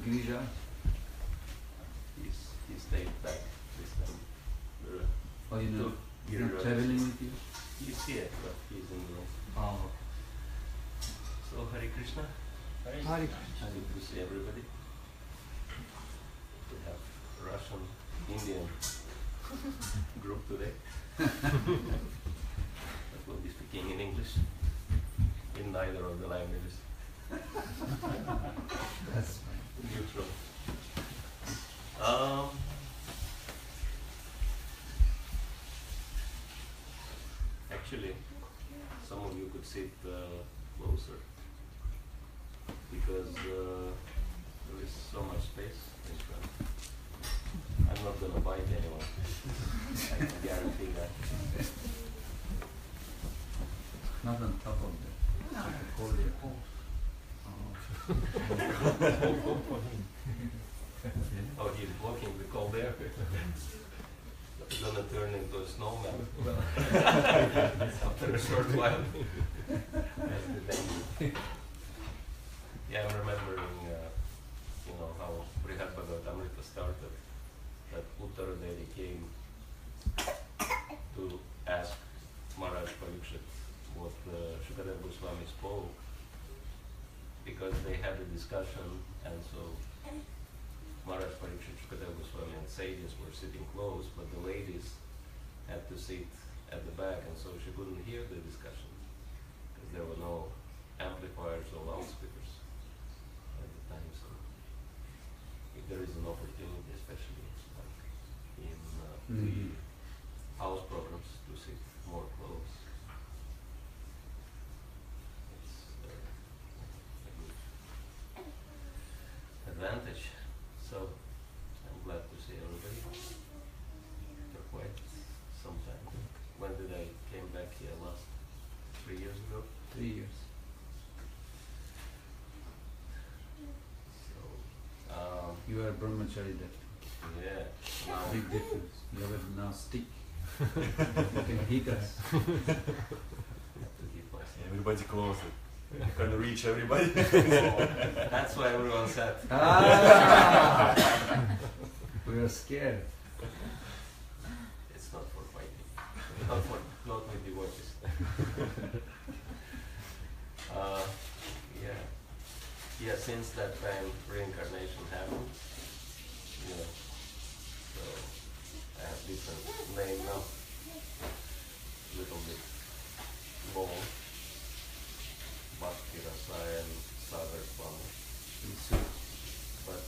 Girija? He stayed back this time. Oh, you know, he's not traveling with you? He's here, but he's in the room. Oh, okay. So, Hare Krishna. Hare Krishna. Good to see everybody. We have Russian, Indian group today. That will be speaking in English, in neither of the languages. That's Neutral. Actually, some of you could sit closer because there is so much space in front. I'm not going to bite anyone. I can guarantee that. not on top of the cold air. Oh, he's blocking the cold air. He's going to turn into a snowman after a short while. That's the danger. Yeah, I'm remembering, how Brihad Bhagavatamrita started. That Uttaradevi came to ask Maharaj Parikshit what Shukadeva Goswami spoke, because they had a discussion, and so Maharaj Parikshit, Shukadeva Goswami and sages were sitting close, but the ladies had to sit at the back, and so she couldn't hear the discussion because there were no amplifiers or loudspeakers at the time. So if there is an opportunity, especially like in the house programs, to sit more close, it's a good advantage. So I'm glad to see everybody for quite some time. When did I came back here last? 3 years ago? 3 years. So, You were brahmachari that. yeah. Big difference. You have a now stick. You can hit us. I have to keep myself. Everybody closer. You can reach everybody. That's why everyone said. We are scared. It's not for fighting. Not with devotees. Yeah, since that time reincarnation happened, so I have different name now, little bit long, Bhakti Rasayana Sagar Swami. But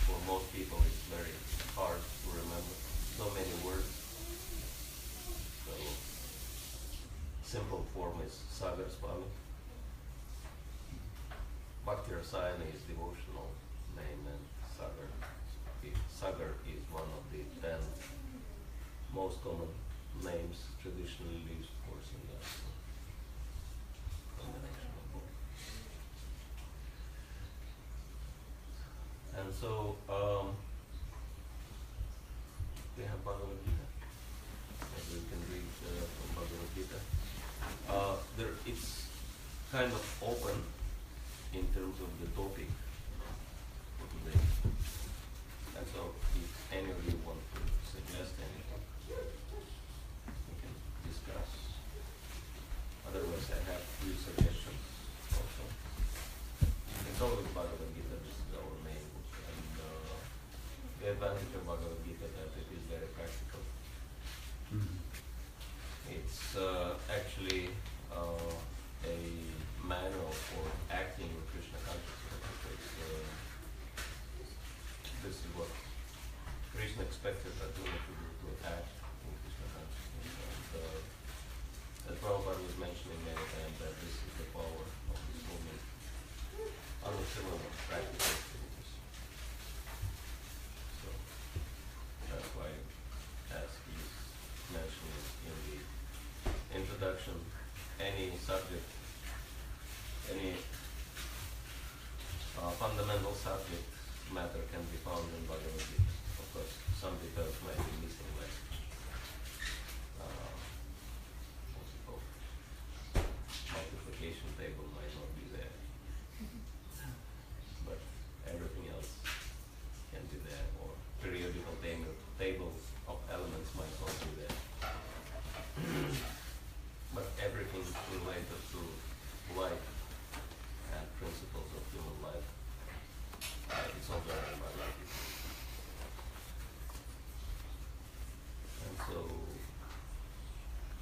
for most people it's very hard to remember. So many words. So simple form is Sagar Swami. Bhakti Rasayana is devotional name, and Sagar is one of the 10 most common names traditionally used for sannyasa. Combination of both. And so we have Bhagavad Gita. Maybe we can read from Bhagavad Gita. It's kind of open in terms of the topic for today. And so if any of you want to suggest anything, we can discuss. Otherwise I have few suggestions also. It's always Bhagavad Gita, this is our main book. And the advantage of Bhagavad Gita that it is very practical. It's actually a manual for acting in Krishna consciousness, because this is what Krishna expected Arjuna to do, to act in Krishna consciousness. And as Prabhupada was mentioning many times, that this is the power of this movement under similar practical activities. So that's why, as he's mentioning in the introduction, any subject, any fundamental subject matter can be found in Bhagavad Gita. Of course, some details might be missing, like what's it called? Multiplication table might not be there, but everything else can be there, or periodical table of elements might not be there. But everything related to life and principles of human life, it's all there in Bhagavad Gita. And so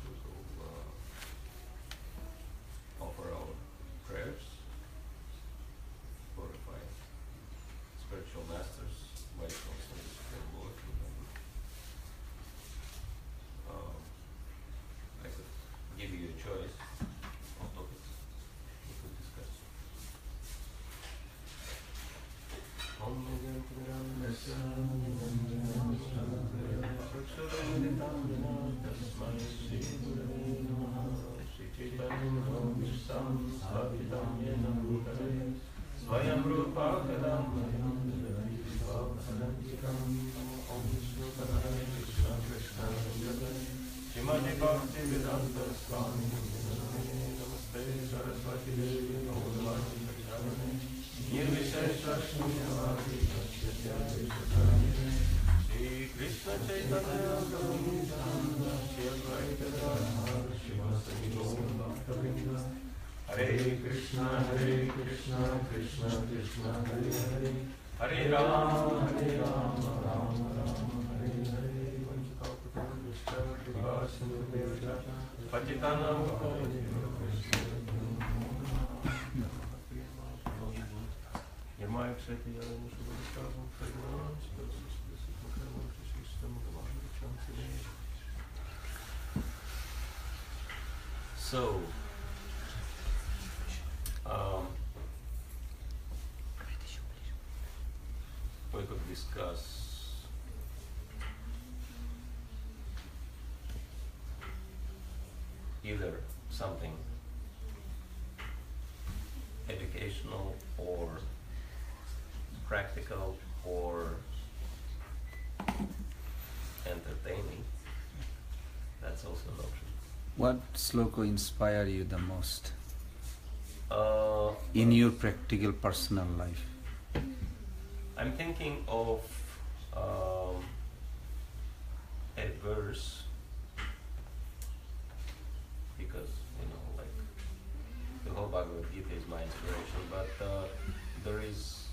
we will offer our prayers, glorify spiritual masters, Vaishnavas and the Supreme Lord. I could give you a choice of topics we could discuss. Shrimati Bhakti Rasayana Swami Namaste Saraswati Devi Namaste Nirvishesha Shunyavadi Satyatya Shri Krishna Chaitanya Prabhu Nityananda Shri Advaita Gadadhara Srivasadi Gaura Bhakta-vrinda Hare Krishna Krishna Krishna Hare Hare Hare Rama Rama Rama Hare Hare Patitanam So, we could discuss either something educational or practical or entertaining. That's also an option. What sloka inspire you the most in your practical personal life? I'm thinking of a verse, because like the whole Bhagavad Gita is my inspiration, but there is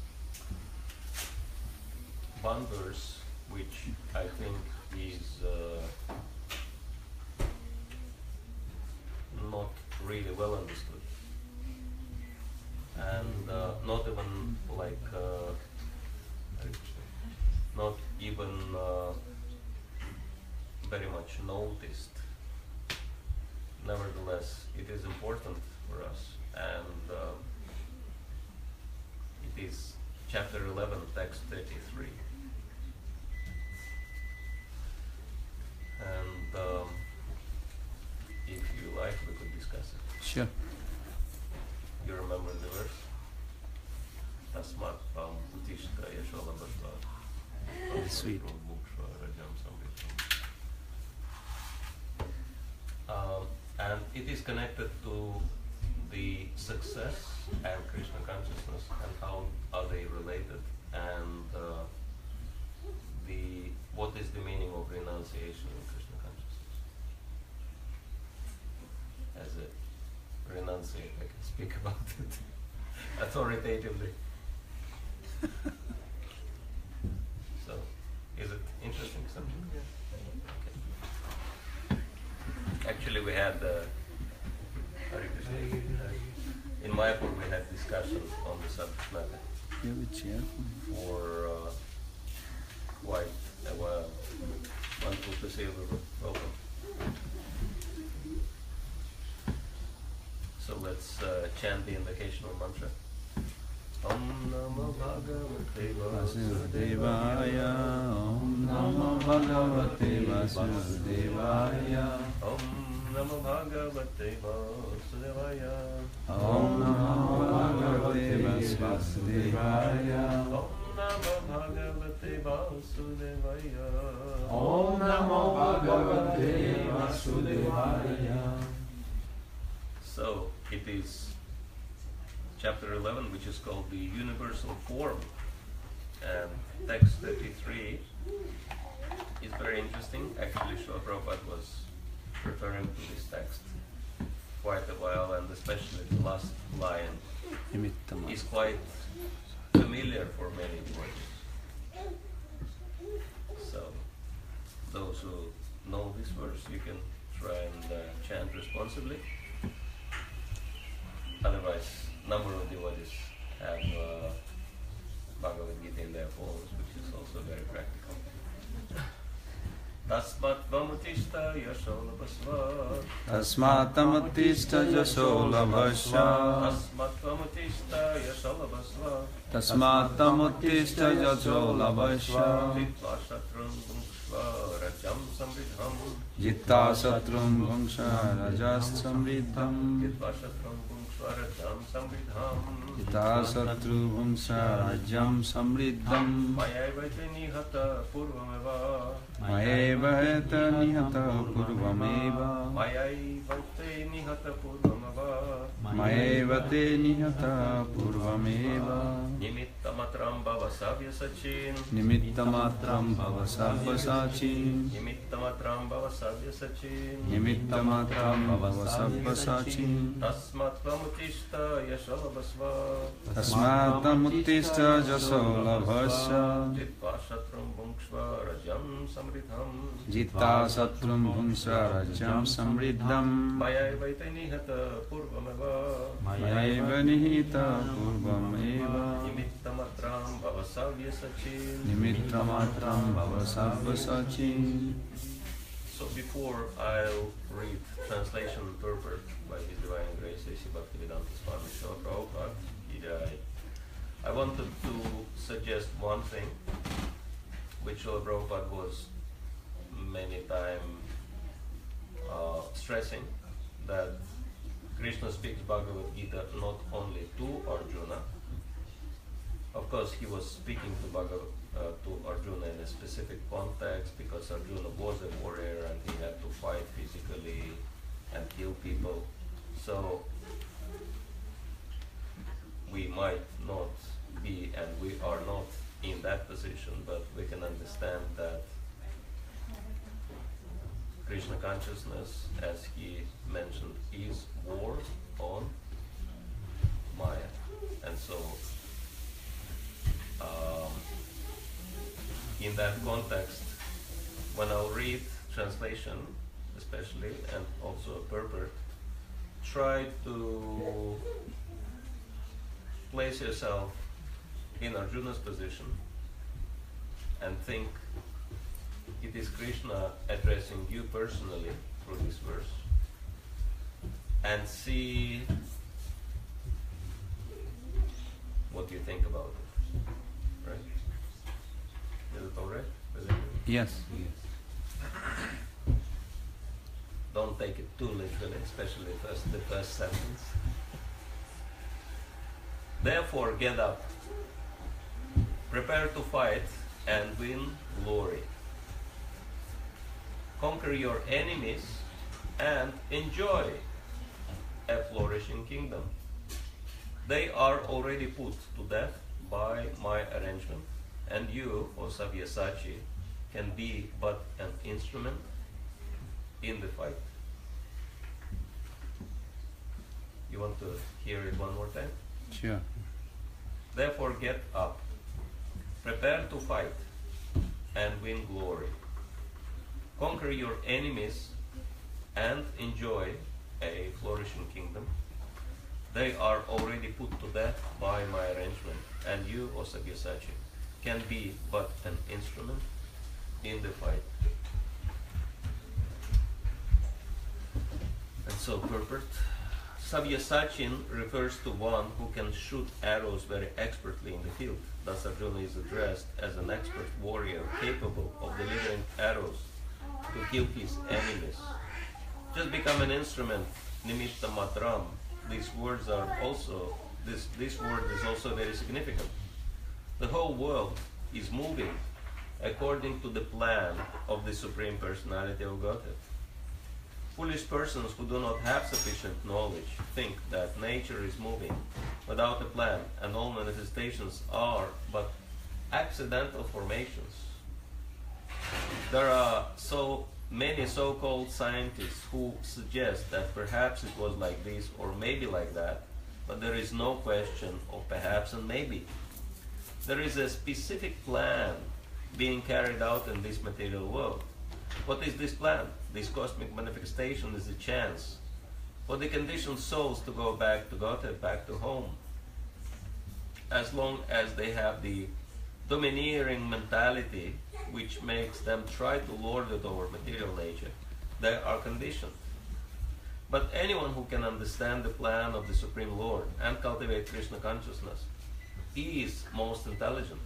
one verse which I think is not really well understood, and not even like not even very much noticed. Nevertheless, it is important for us, and it is chapter 11, text 33. And if you like, we could discuss it. Sure. You remember the verse? Tasmat pam utishta yashola bhashva. Sweet. And it is connected to the success and Krishna consciousness, and how are they related, and what is the meaning of renunciation in Krishna consciousness. As a renunciate, I can speak about it authoritatively. So, is it interesting something? Okay. Actually, we had in Mayapur we had discussion on the subject matter. You have a chair? For quite a while. Wonderful to see you. Welcome. So let's chant the invocational mantra. Om Namo Bhagavate Vasudevaya. Om Namo Bhagavate Vasudevaya. Om Namo Bhagavate Vasudevaya. Om Namo Bhagavate Vasudevaya. Om Namo Bhagavate Vasudevaya. So it is chapter 11, which is called the Universal Form, and text 33 is very interesting. Actually, Srila Prabhupada was referring to this text quite a while, and especially the last line is quite familiar for many devotees. So, those who know this verse, you can try and chant responsibly. Otherwise, number of devotees have Bhagavad Gita in their phones, which is also very practical. Tasmat vamutishta yasho labhasva. Tasmat tamutishta yasho labhasva. Tasmat vamutishta yasho labhasva. Tasmat tamutishta yasho labhasva. Jitva shatrum bhunksva rajam samridham. Jitta satrum bhungsha rajas samriddham. Jitva shatrum bhunksva rajam samridham. Jitta satru bhungsha rajam samriddham. Mayaiva nihata purvameva. Mayeva eta nihata purvameva. Mayaiva nihata purvameva. Mayeva te nihata purvameva. Nimittamatram bhava savyasachin. Nimittamatram bhava sarvasachin. Nimittamatram bhava savyasachin. Nimittamatram bhava sarvasachin. Tasmat vamutishta yashalabhasva. Tasmat tamutishta yasho labhasva. Jitva shatrum bhunksva rajam samridham. Jitta satrum bhungsha rajam samriddham. Mayaiva nihata purvameva. Mayaiva nihita purvameva. Nimittamatram bhava savyasachin. Nimittamatram bhava sarvasachin. So before I'll read translation and purport by His Divine Grace A.C. Bhaktivedanta Swami Srila Prabhupada, I wanted to suggest one thing which Srila Prabhupada was many times stressing, that Krishna speaks Bhagavad Gita not only to Arjuna. Of course, he was speaking to Arjuna in a specific context, because Arjuna was a warrior and he had to fight physically and kill people. So we might not be, and we are not in that position, but we can understand that Krishna consciousness, as he mentioned, is war on Maya. And so in that context, when I'll read translation especially, and also purport, try to place yourself in Arjuna's position and think it is Krishna addressing you personally through this verse, and see what you think about it. Right? Is it alright? Yes. Don't take it too literally, especially the first sentence. Therefore, get up, prepare to fight and win glory. Conquer your enemies and enjoy a flourishing kingdom. They are already put to death by my arrangement, and you, O Sabyasachi, can be but an instrument in the fight. You want to hear it one more time? Sure. Therefore get up, prepare to fight and win glory. Conquer your enemies and enjoy a flourishing kingdom. They are already put to death by my arrangement, and you, O Sabyasachi, can be but an instrument in the fight. And so, purport. Savyasachin refers to one who can shoot arrows very expertly in the field. Thus Arjuna is addressed as an expert warrior capable of delivering arrows to kill his enemies. Just become an instrument, nimitta matram. These words are also this word is also very significant. The whole world is moving according to the plan of the Supreme Personality of Godhead. Foolish persons who do not have sufficient knowledge think that nature is moving without a plan and all manifestations are but accidental formations. There are so many so-called scientists who suggest that perhaps it was like this or maybe like that, but there is no question of perhaps and maybe. There is a specific plan being carried out in this material world. What is this plan? This cosmic manifestation is a chance for the conditioned souls to go back to Godhead, back to home. As long as they have the domineering mentality which makes them try to lord it over material nature, they are conditioned. But anyone who can understand the plan of the Supreme Lord and cultivate Krishna consciousness is most intelligent.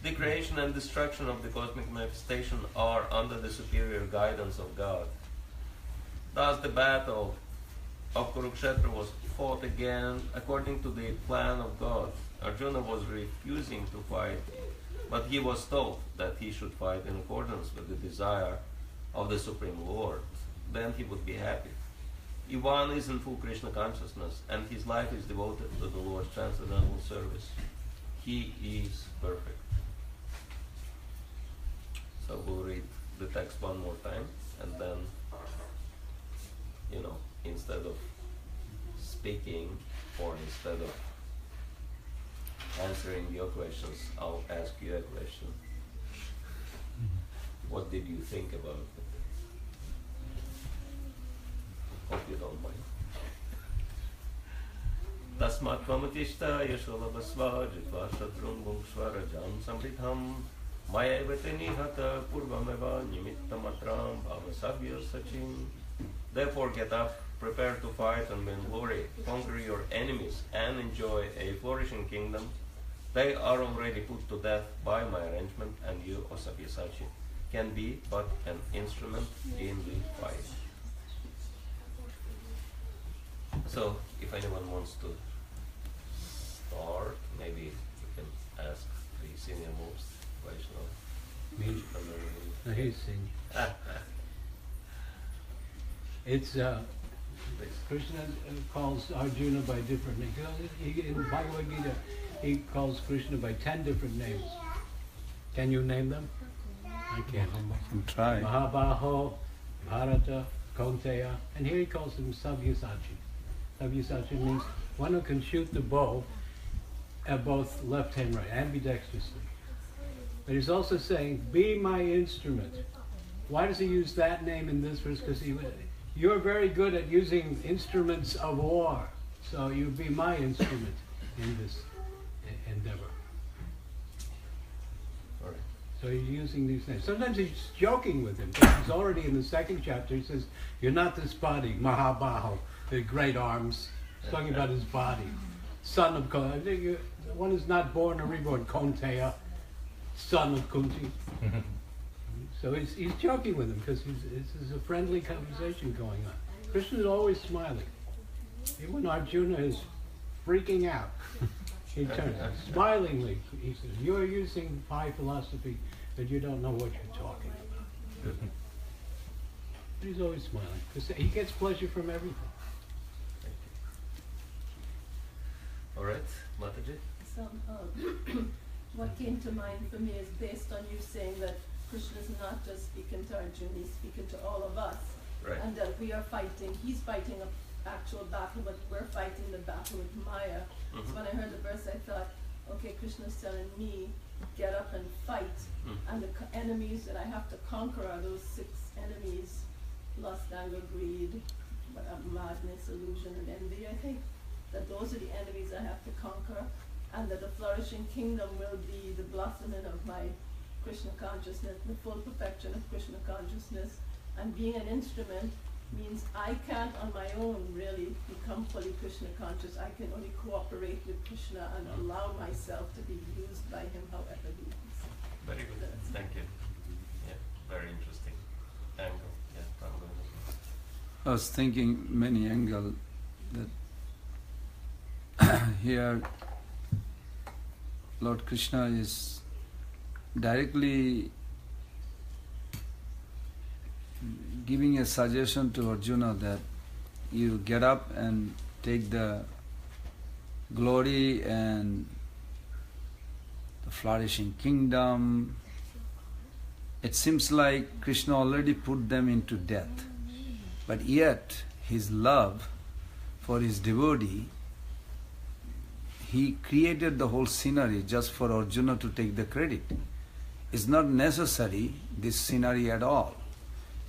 The creation and destruction of the cosmic manifestation are under the superior guidance of God. Thus the battle of Kurukshetra was fought again according to the plan of God. Arjuna was refusing to fight, but he was told that he should fight in accordance with the desire of the Supreme Lord. Then he would be happy. If one is in full Krishna consciousness and his life is devoted to the Lord's transcendental service, he is perfect. So we'll read the text one more time, and then, instead of speaking or instead of answering your questions, I'll ask you a question. What did you think about it? Hope you don't mind. Tasmat kamatishta yasholabasva jitva shatrum bhukshvarajam samritham maya evate nihata purvameva nimittamatram bhavasabhya sachim. Therefore get up, prepare to fight and win glory, conquer your enemies and enjoy a flourishing kingdom. They are already put to death by my arrangement, and you, O Sabyasachi, can be but an instrument in the fight. So, if anyone wants to start, maybe you can ask the senior most Vaishnava. Me? He's senior. It's Krishna calls Arjuna by different names. In Bhagavad Gita, he calls Krishna by 10 different names. Can you name them? I can't. Try. Mahabaho, Bharata, Kaunteya, and here he calls him Sabyasachi. Sabyasachi means one who can shoot the bow at both left and right, ambidextrously. But he's also saying, be my instrument. Why does he use that name in this verse? Because you're very good at using instruments of war, so you be my instrument in this endeavor. All right. So he's using these names. Sometimes he's joking with him. He's already in the second chapter. He says, "You're not this body, Mahabaho, the great arms." He's talking about his body, son of Kunti. One is not born or reborn, Kaunteya, son of Kunti. So he's joking with him because this is a friendly conversation going on. Krishna is always smiling. Even when Arjuna is freaking out, he turns smilingly. He says, "You're using high philosophy, but you don't know what you're talking about." But he's always smiling because he gets pleasure from everything. Thank you. All right, Mataji. So, what came to mind for me is based on you saying that Krishna is not just speaking to Arjuna, he's speaking to all of us. Right. And that we are fighting, he's fighting an actual battle, but we're fighting the battle with Maya. Mm-hmm. So when I heard the verse, I thought, okay, Krishna's telling me, get up and fight. And the enemies that I have to conquer are those 6 enemies: lust, anger, greed, madness, illusion, and envy. I think that those are the enemies I have to conquer, and that the flourishing kingdom will be the blossoming of my Krishna consciousness, the full perfection of Krishna consciousness. And being an instrument means I can't on my own really become fully Krishna conscious. I can only cooperate with Krishna and allow myself to be used by him however he wants. Very good. Thank you. Yeah, very interesting angle. Yeah, I'm going to. I was thinking many angles that here Lord Krishna is directly giving a suggestion to Arjuna that you get up and take the glory and the flourishing kingdom. It seems like Krishna already put them into death, but yet his love for his devotee, he created the whole scenery just for Arjuna to take the credit. It's not necessary, this scenery at all.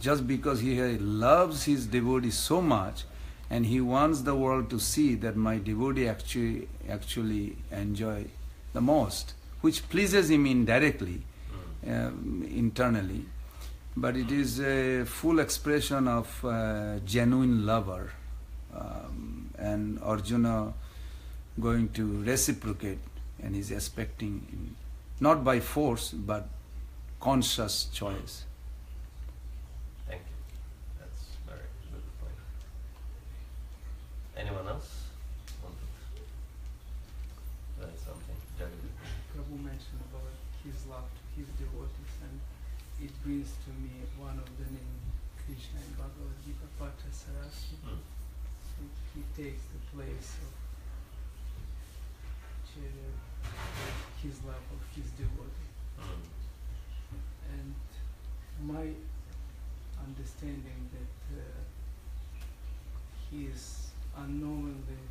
Just because he loves his devotee so much and he wants the world to see that my devotee actually enjoy the most, which pleases him indirectly, internally, but it is a full expression of genuine lover, and Arjuna going to reciprocate, and is expecting, not by force but conscious choice. Thank you. That's very good point. Anyone else want to add something? Prabhu mentioned about his love to his devotees, and it brings to me one of the name Krishna in Bhagavad Gita, Bhakti Rasayana. So he takes the place of his love of his devotee. And my understanding that he is unknowingly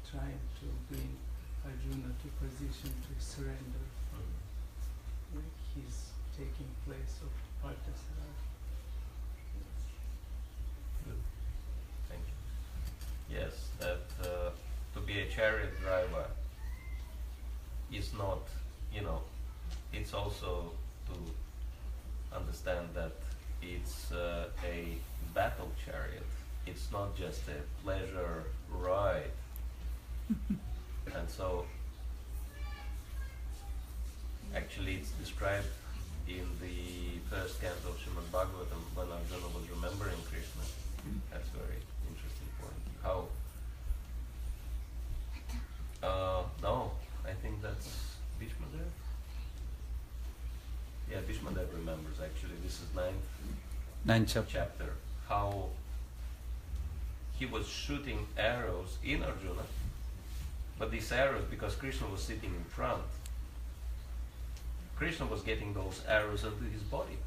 trying to bring Arjuna to position to surrender. Like he's taking place of Parthasara. Good. Thank you. Yes, that to be a chariot driver is not, it's also to understand that it's a battle chariot. It's not just a pleasure ride. And so, actually it's described in the first canto of Srimad Bhagavatam when Arjuna was remembering Krishna. That's a very interesting point. How? No, I think that's Bhishmadev. Yeah, Bhishmadev remembers actually. This is ninth chapter. How he was shooting arrows in Arjuna, but these arrows, because Krishna was sitting in front, Krishna was getting those arrows into his body.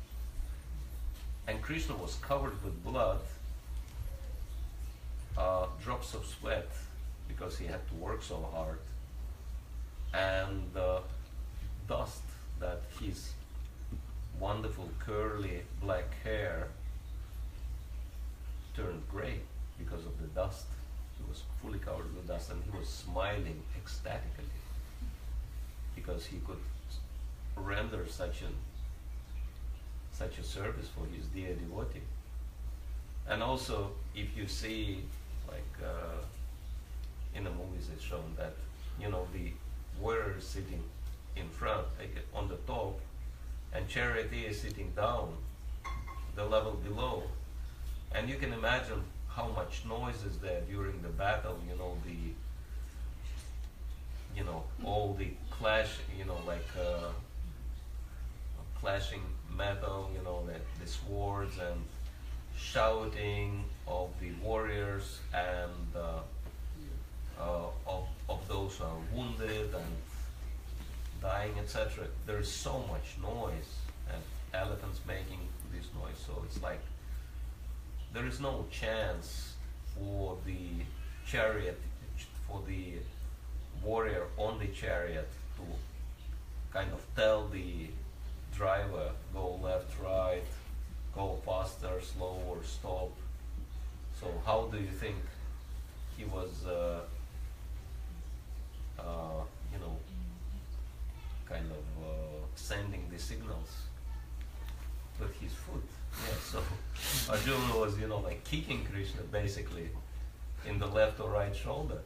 And Krishna was covered with blood, drops of sweat, because he had to work so hard, and dust that his wonderful curly black hair turned gray because of the dust. He was fully covered with dust, and he was smiling ecstatically because he could render such a service for his dear devotee. And also, if you see, like in the movies, it's shown that the warrior is sitting in front, like on the top, and charioteer is sitting down, the level below, and you can imagine how much noise is there during the battle. All the clash, clashing metal, the swords and shouting of the warriors and of those who are wounded and dying, etc. There is so much noise, and elephants making this noise. So it's like there is no chance for the chariot, for the warrior on the chariot to kind of tell the driver, go left, right, go faster, slower, stop. So how do you think he was, kind of sending the signals with his foot? Yeah, so Arjuna was, kicking Krishna basically in the left or right shoulder.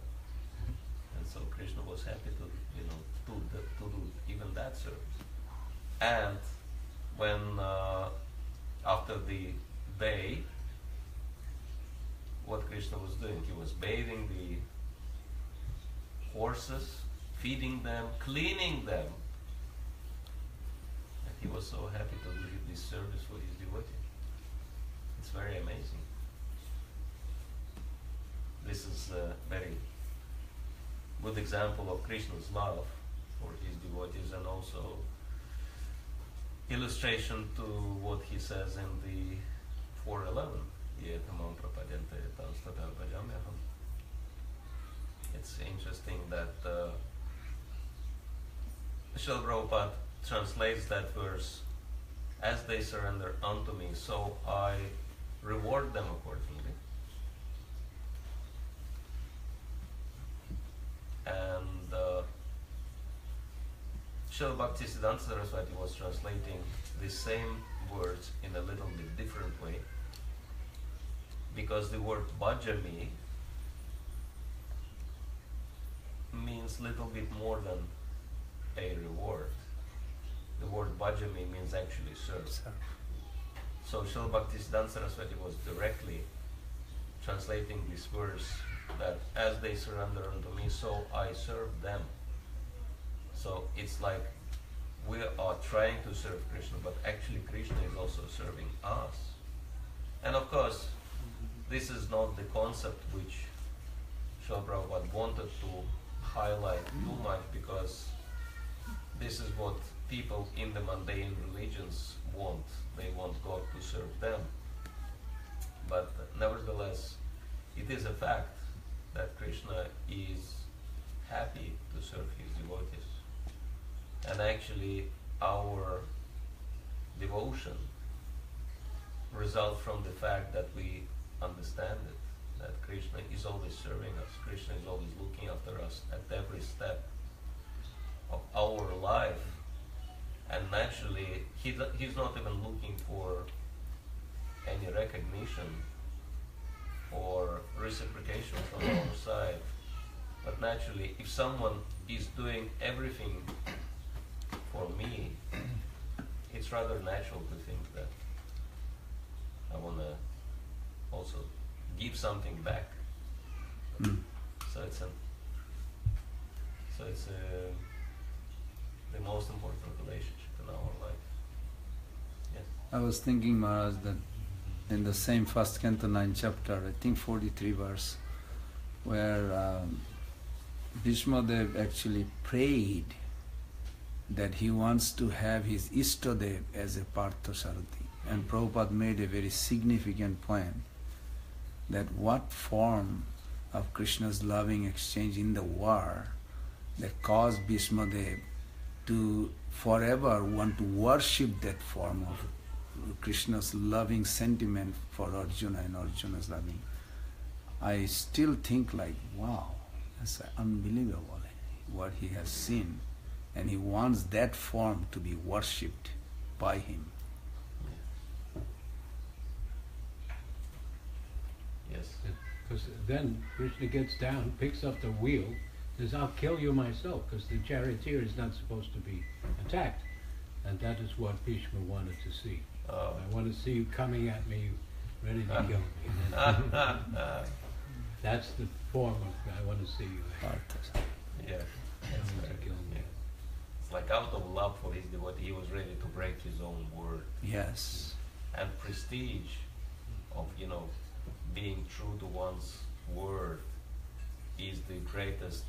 And so Krishna was happy to do even that service. And when after the day, what Krishna was doing, he was bathing horses, feeding them, cleaning them. And he was so happy to do this service for his devotee. It's very amazing. This is a very good example of Krishna's love for his devotees, and also illustration to what he says in the 411. It's interesting that Srila Prabhupada translates that verse, as they surrender unto me, so I reward them accordingly. And Srila Bhakti Rasayana was translating the same words in a little bit different way, because the word bhajami means little bit more than a reward. The word bhajami means actually serve. So Srila Bhakti Saraswati was directly translating this verse, that as they surrender unto me, so I serve them. So it's like we are trying to serve Krishna, but actually Krishna is also serving us. And of course, this is not the concept which Srila Prabhupada wanted to highlight too much, because this is what people in the mundane religions want. They want God to serve them. But nevertheless, it is a fact that Krishna is happy to serve his devotees. And actually our devotion results from the fact that we understand it, that Krishna is always serving us. Krishna is always looking after us at every step of our life. And naturally, he's not even looking for any recognition or reciprocation from our side. But naturally, if someone is doing everything for me, it's rather natural to think that I want to also give something back. So it's the most important relationship in our life. Yes. I was thinking, Maharaj, that in the same first canto 9 chapter, I think 43 verse, where Bhishmadev actually prayed that he wants to have his Ishtadev as a Parthasarathi. And Prabhupada made a very significant point that what form of Krishna's loving exchange in the war that caused Bhishmadev to forever want to worship that form of Krishna's loving sentiment for Arjuna and Arjuna's loving. I still think like, wow, that's unbelievable what he has seen. And he wants that form to be worshipped by him. Yes. Because then Krishna gets down, picks up the wheel, says, I'll kill you myself, because the charioteer is not supposed to be attacked. And that is what Bhishma wanted to see. I want to see you coming at me, ready to kill me. That's the form of, I want to see you. Yeah, that's right. Yeah. It's like out of love for his devotee, he was ready to break his own word. Yes. And prestige of, being true to one's word is the greatest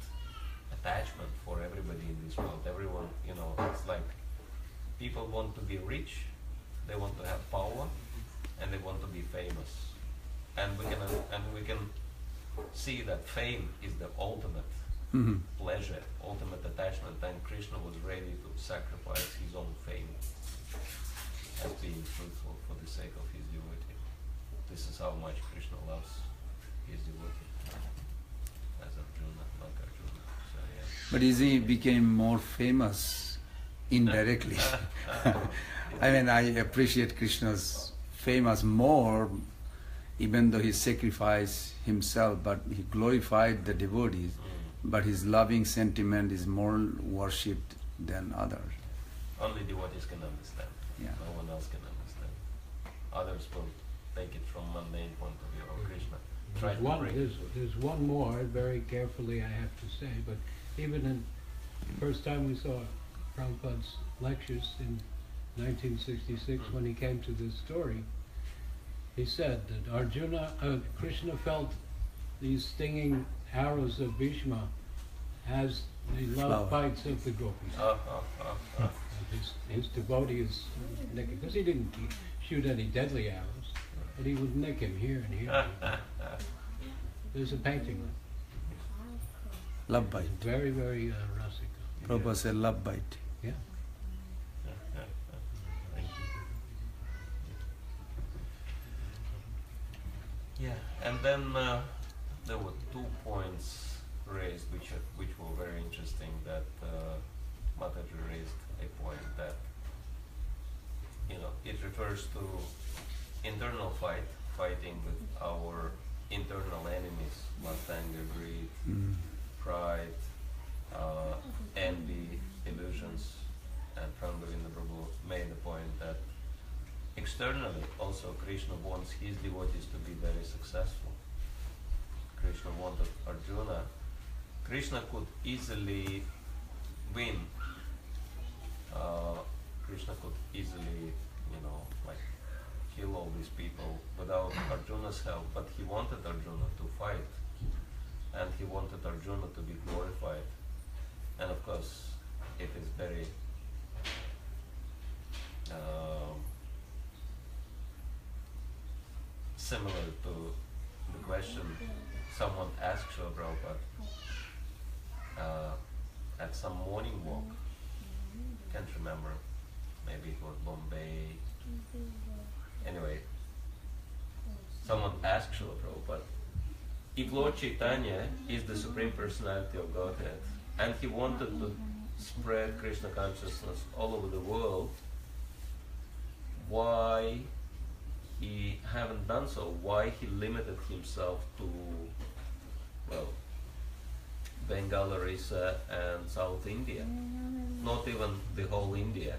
attachment for everybody in this world. Everyone, it's like people want to be rich, they want to have power, and they want to be famous. And we can see that fame is the ultimate pleasure, ultimate attachment, and Krishna was ready to sacrifice his own fame as being truthful for the sake of his devotee. This is how much Krishna loves his devotee, as Arjuna, like Arjuna. So, yeah. But he became more famous indirectly. I mean, I appreciate Krishna's famous more, even though he sacrificed himself, but he glorified the devotees. But his loving sentiment is more worshipped than others. Only devotees can understand. Yeah. No one else can understand. Others will take it from mundane point of view. Oh, Krishna tried to bring. There's one more, very carefully I have to say, but even in the first time we saw Prabhupada's lectures in 1966, when he came to this story, he said that Krishna felt these stinging arrows of Bhishma as the love bites of the gopis. His devotee is nicking, because he didn't shoot any deadly arrows, but he would nick him here and here. There's a painting. Love bite. Very, very Rasika. Prabhupada said love bite. Yeah. Yeah, and then there were 2 points raised which were very interesting. That Mataji raised a point that it refers to internal fighting with our internal enemies, lust, anger, greed, pride, envy, illusions, and Prabhupada Prabhu made the point that externally also Krishna wants his devotees to be very successful. Krishna wanted Arjuna. Krishna could easily win. Krishna could easily, kill all these people without Arjuna's help, but he wanted Arjuna to fight, and he wanted Arjuna to be glorified. And of course, it is very similar to the question someone asked Srila Prabhupada at some morning walk. Can't remember. Maybe it was Bombay. Anyway, someone asked Srila Prabhupada, if Lord Chaitanya is the Supreme Personality of Godhead, and he wanted to spread Krishna consciousness all over the world, why he haven't done so? Why he limited himself to, Bengal, Orissa and South India, not even the whole India?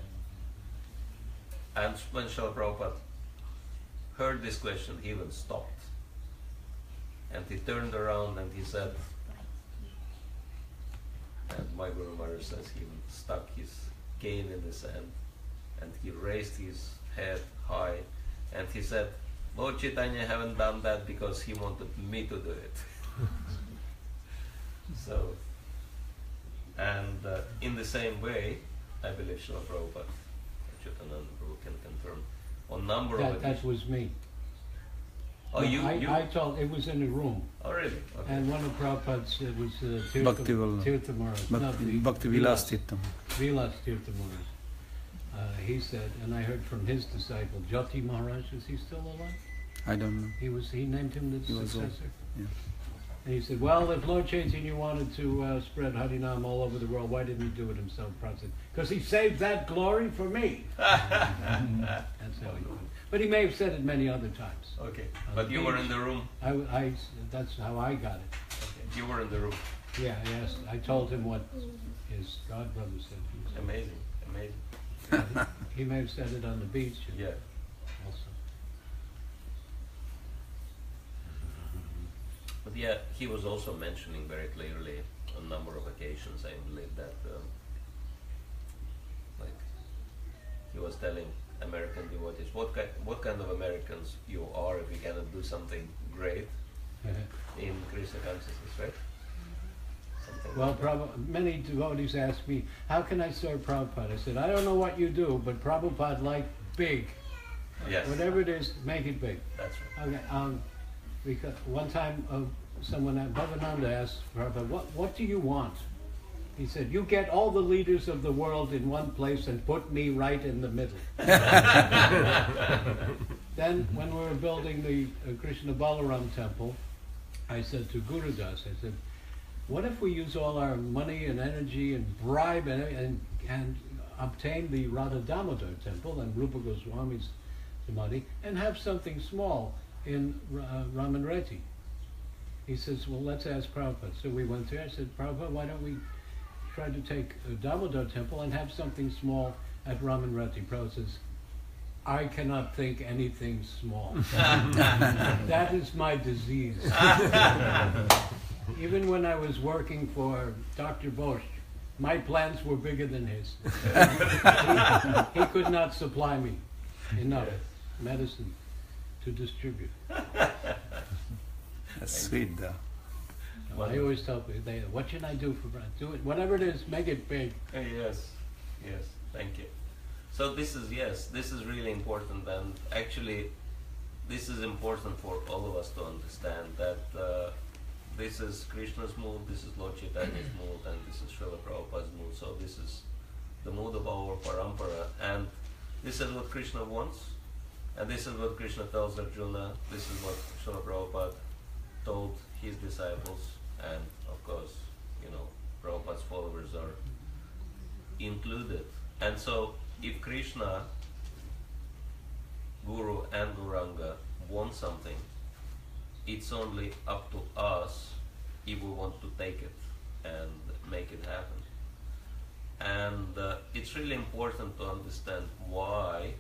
And when Srila Prabhupada heard this question, he even stopped. And he turned around and he said, and my Guru Maharaj says he even stuck his cane in the sand, and he raised his head high, and he said, Lord Chaitanya haven't done that because he wanted me to do it. So, and in the same way, I believe Srila Prabhupada, Chaitanya Prabhu can confirm, on number of occasions. That was me. Oh, you? I told, it was in a room. Oh, really? Okay. And one of Prabhupada's, it was Tirtha Maharaj. Bhakti Vilas Tirtha. Vilas Tirtha Maharaj. He said, and I heard from his disciple, Jyoti Maharaj, is he still alive? I don't know. He named him the successor. Yeah. And he said, well, if Lord Chaitanya wanted to spread Harinam all over the world, why didn't he do it himself? Prabhupada said, because he saved that glory for me. That's how he put it. But he may have said it many other times. Okay, but you were in the room? That's how I got it. Okay. You were in the room? Yeah, yes. I told him what his godbrother said. Amazing. He may have said it on the beach. Yeah. Also. But yeah, he was also mentioning very clearly on a number of occasions, I believe, that he was telling American devotees, what kind of Americans you are if you cannot do something great in Krishna consciousness, right? Well, many devotees ask me, how can I serve Prabhupada? I said, I don't know what you do, but Prabhupada liked big. Yes. Whatever it is, make it big. That's right. Okay. Because one time someone at Bhavananda asked Prabhupada, what do you want? He said, you get all the leaders of the world in one place and put me right in the middle. Then when we were building the Krishna Balaram temple, I said to Guru Das, I said, what if we use all our money and energy and bribe and obtain the Radha Damodar temple and Rupa Goswami's samadhi and have something small in Raman Reti? He says, well, let's ask Prabhupada. So we went there. I said, Prabhupada, why don't we try to take a Damodar temple and have something small at Raman Reti? Prabhupada says, I cannot think anything small. That is my disease. Even when I was working for Dr. Bosch, my plans were bigger than his. He could not supply me enough medicine to distribute. That's sweet though. I always tell people, what should I do for Brad? Do it, whatever it is, make it big. Yes, thank you. So this is really important, and actually this is important for all of us to understand that this is Krishna's mood, this is Lord Chaitanya's mood, and this is Srila Prabhupada's mood. So this is the mood of our parampara, and this is what Krishna wants, and this is what Krishna tells Arjuna, this is what Srila Prabhupada told his disciples, and of course, Prabhupada's followers are included. And so, if Krishna, Guru and Gauranga want something, it's only up to us if we want to take it and make it happen. And it's really important to understand why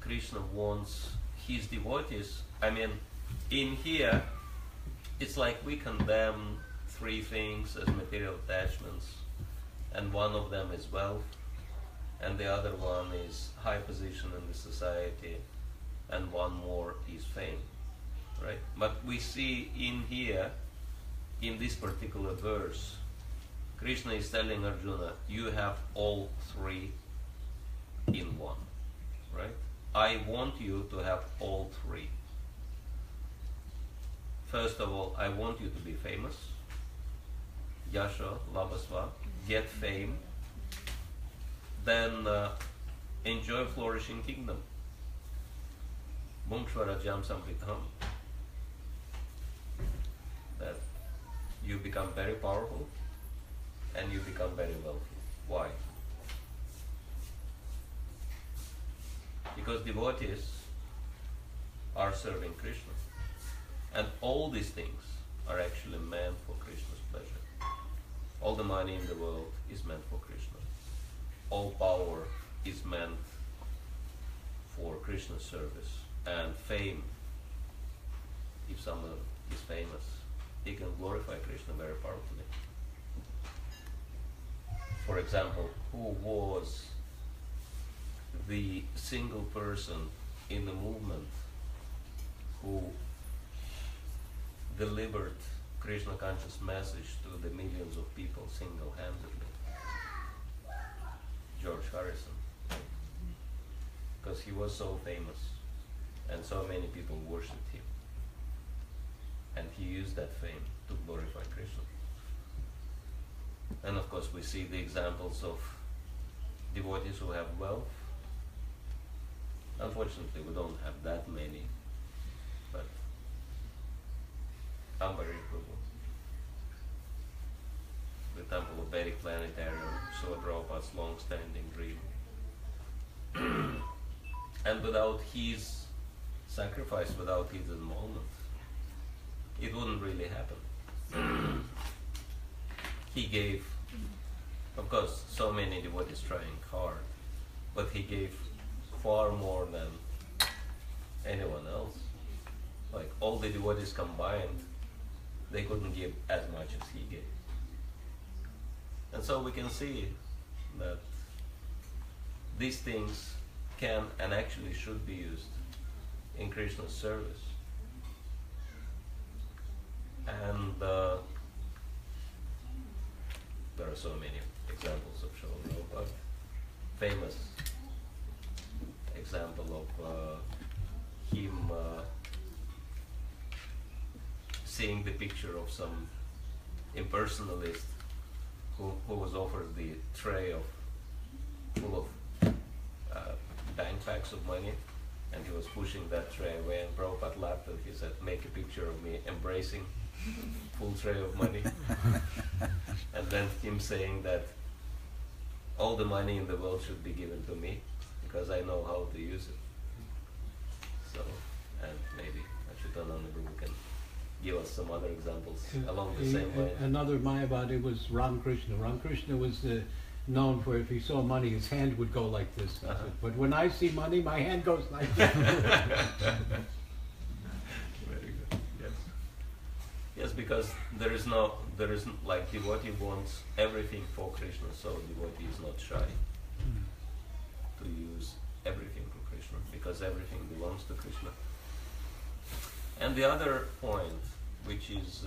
Krishna wants his devotees. I mean, in here, it's like we condemn 3 things as material attachments, and one of them is wealth, and the other one is high position in the society, and one more is fame, right? But we see in here, in this particular verse, Krishna is telling Arjuna, you have all 3 in one, right? I want you to have all 3. First of all, I want you to be famous. Yasha, Labhasva, get fame. Then enjoy flourishing kingdom. Bhungshvarajyam samritam. That you become very powerful and you become very wealthy. Why? Because devotees are serving Krishna. And all these things are actually meant for Krishna's pleasure. All the money in the world is meant for Krishna. All power is meant for Krishna's service. And fame, if someone is famous, he can glorify Krishna very powerfully. For example, who was the single person in the movement who delivered Krishna conscious message to the millions of people single-handedly? George Harrison. Because he was so famous and so many people worshipped him. And he used that fame to glorify Krishna. And of course we see the examples of devotees who have wealth. Unfortunately we don't have that many, but Ambarish Prabhu, the Temple of Vedic Planetarium, Srila Prabhupada's long-standing dream. And without his sacrifice, without his involvement, it wouldn't really happen. He gave, of course, so many devotees trying hard, but he gave far more than anyone else. Like all the devotees combined, they couldn't give as much as he gave. And so we can see that these things can and actually should be used in Krishna's service. And there are so many examples of Srila Prabhupada. Famous example of him seeing the picture of some impersonalist who was offered the tray full of bank packs of money, and he was pushing that tray away, and Prabhupada laughed and he said, make a picture of me embracing full tray of money. And then him saying that all the money in the world should be given to me because I know how to use it. So, and maybe Achyutananda Prabhu can give us some other examples along the same line. Another Mayavadi was Ramakrishna. Ramakrishna was known for if he saw money, his hand would go like this. He Uh-huh. said, but when I see money, my hand goes like this. Very good. Yes. Yes, because there is like devotee wants everything for Krishna, so devotee is not shy to use everything for Krishna because everything belongs to Krishna. And the other point, which is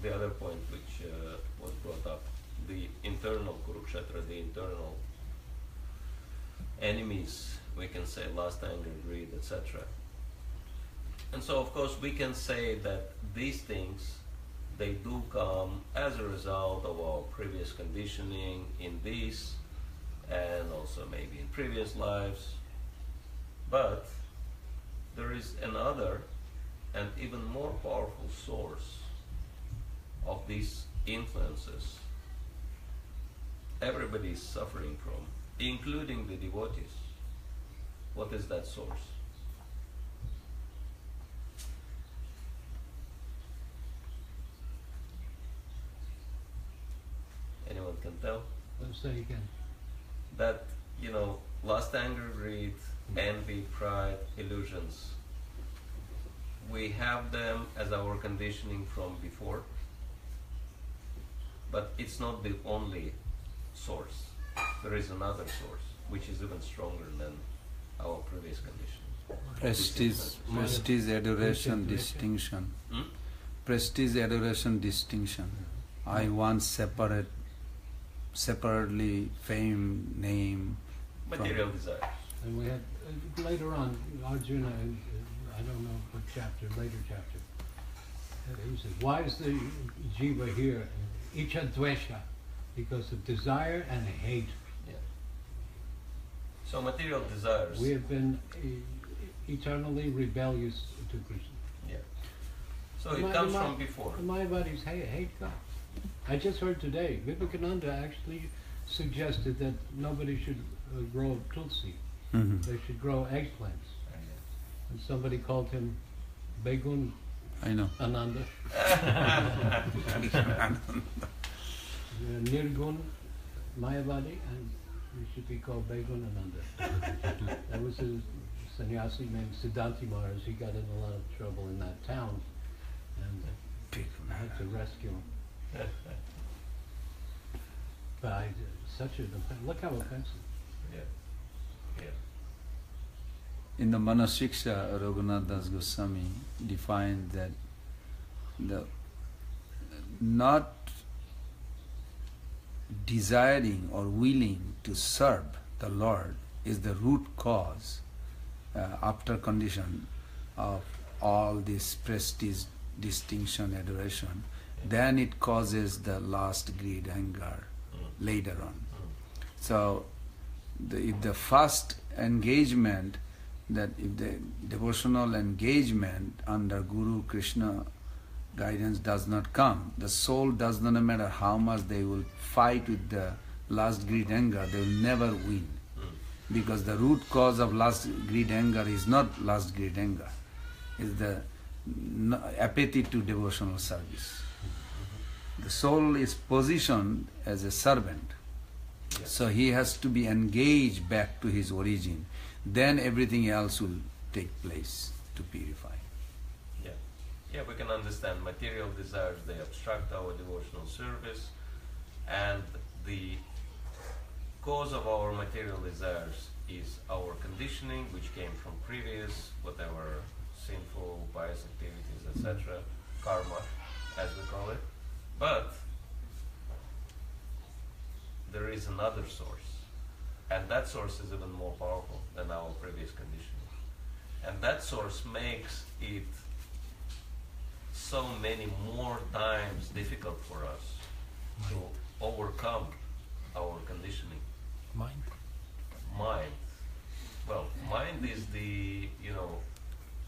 the other point which was brought up, the internal Kurukshetra, the internal enemies, we can say lust, anger, greed, etc. And so of course we can say that these things, they do come as a result of our previous conditioning in this and also maybe in previous lives. But there is another and even more powerful source of these influences everybody is suffering from, including the devotees. What is that source? Anyone can tell? Let's say again. That, lust, anger, greed, envy, pride, illusions, we have them as our conditioning from before, but it's not the only source. There is another source, which is even stronger than our previous conditioning. Prestige, adoration, distinction. Prestige, adoration, distinction. I want separately fame, name. Material desires. And we had, later on, Arjuna, I don't know what chapter, later chapter, he says, why is the jiva here? Icha dvesha, because of desire and hate. Yeah. So material desires. We have been eternally rebellious to Krishna. Yeah. So it comes from before. The Mayavadis hate God. I just heard today, Vivekananda actually suggested that nobody should grow tulsi. Mm-hmm. They should grow eggplants. And somebody called him Begun I know. Ananda. Nirgun Mayavadi, and he should be called Begun Ananda. There was a sannyasi named Siddhanti Maharaj. He got in a lot of trouble in that town, and I had to rescue him. But such an offense. Look how offensive. Yeah. Yeah. In the Manasiksha, Raghunath Das Goswami defined that the not desiring or willing to serve the Lord is the root cause after condition of all this prestige, distinction, adoration. Then it causes the lust, greed, anger later on. So if the first engagement, that if the devotional engagement under Guru Krishna guidance does not come, the soul does not matter how much they will fight with the lust, greed, anger, they will never win. Because the root cause of lust, greed, anger is not lust, greed, anger. It's the apathy to devotional service. The soul is positioned as a servant. So he has to be engaged back to his origin. Then everything else will take place to purify. Yeah. Yeah, we can understand material desires, they obstruct our devotional service, and the cause of our material desires is our conditioning, which came from previous, whatever, sinful, pious activities, etc., karma, as we call it. But there is another source, and that source is even more powerful than our previous conditioning. And that source makes it so many more times difficult for us to overcome our conditioning. Mind. Mind. Well, mind is the,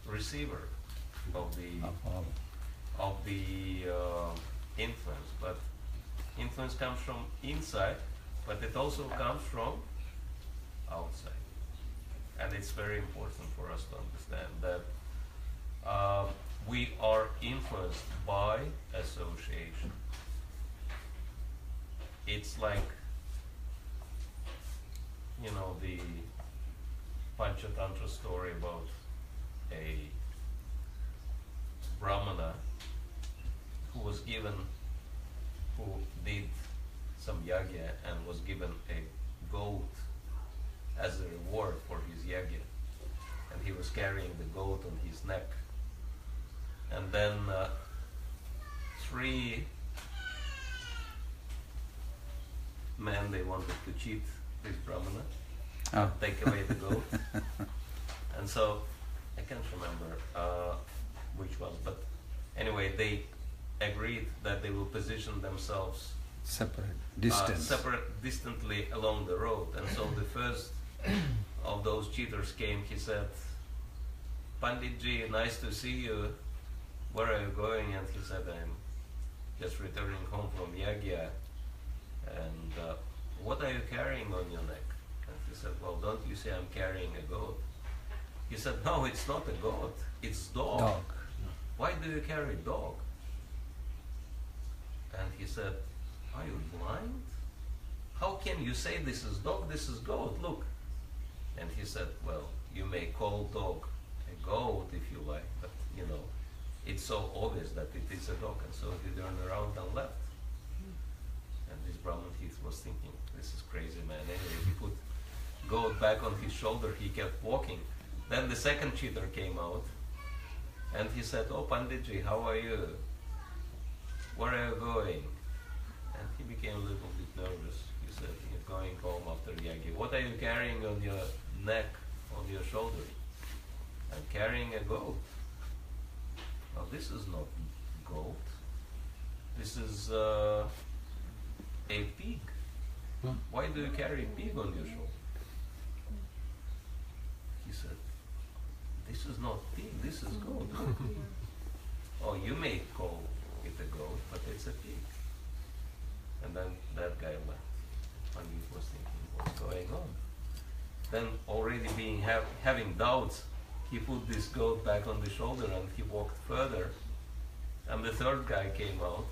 receiver of the influence, but influence comes from inside, but it also comes from outside. And it's very important for us to understand that we are influenced by association. gratification. It's like, you know, the Panchatantra story about a Brahmana who did some yagya and was given a goat as a reward for his yagya. And he was carrying the goat on his neck. And then 3 men, they wanted to cheat this Brahmana, take away the goat. And so, I can't remember which one, but anyway, they agreed that they will position themselves distantly along the road. And so the first of those cheaters came, he said, "Panditji, nice to see you. Where are you going?" And he said, "I'm just returning home from yagya. And what are you carrying on your neck?" And he said, "Well, don't you say I'm carrying a goat?" He said, "No, it's not a goat, it's dog. Why do you carry dog?" And he said, "Are you blind? How can you say this is dog, this is goat? Look." And he said, "Well, you may call dog a goat if you like, but you know, it's so obvious that it is a dog." And so he turned around and left. And this Brahman, he was thinking, "This is crazy, man." Anyway, he put goat back on his shoulder, he kept walking. Then the second cheater came out, and he said, "Oh, Panditji, how are you? Where are you going?" And he became a little bit nervous. He said, "You're going home after yagi. What are you carrying on your neck, on your shoulder?" "I'm carrying a goat." "Well, this is not goat. This is a pig. Why do you carry a pig on your shoulder?" He said, "This is not pig, this is goat." "Oh, you may call it a goat, but it's a pig." And then that guy left. And he was thinking, what's going on? Then already having doubts, he put this goat back on the shoulder and he walked further. And the third guy came out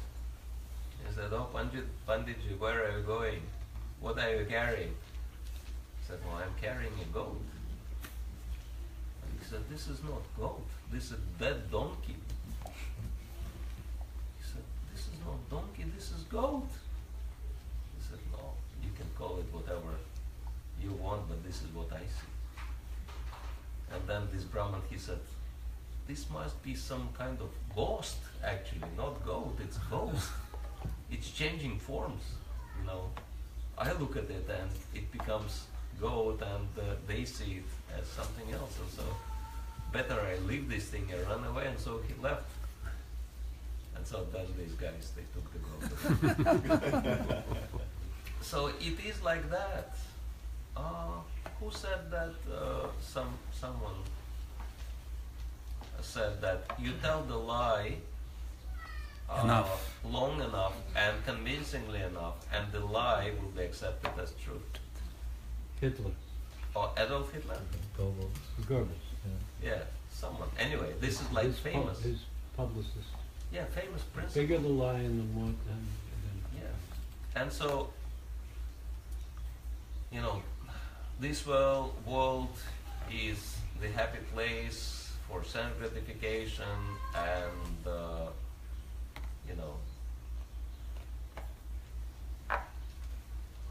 and said, "Oh, Panditji, where are you going? What are you carrying?" He said, "Well, I'm carrying a goat." And he said, "This is not goat, this is dead donkey." He said, "This is not donkey, this is goat." He said, "No, you can call it whatever you want, but this is what I see." And then this Brahman, he said, "This must be some kind of ghost, actually, not goat, it's ghost. It's changing forms, you know. I look at it and it becomes goat and they see it as something else. And so, better I leave this thing and run away." And so he left. And so then these guys, they took the goat. So it is like that. Who said that? Someone said that you tell the lie long enough and convincingly enough, and the lie will be accepted as truth. Hitler. Or Adolf Hitler? Goebbels. Yeah, someone. Anyway, this is like famous. His publicist. Yeah, famous The principle. bigger the lie and the more... Yeah. And so, you know, this world is the happy place for sense gratification and, you know,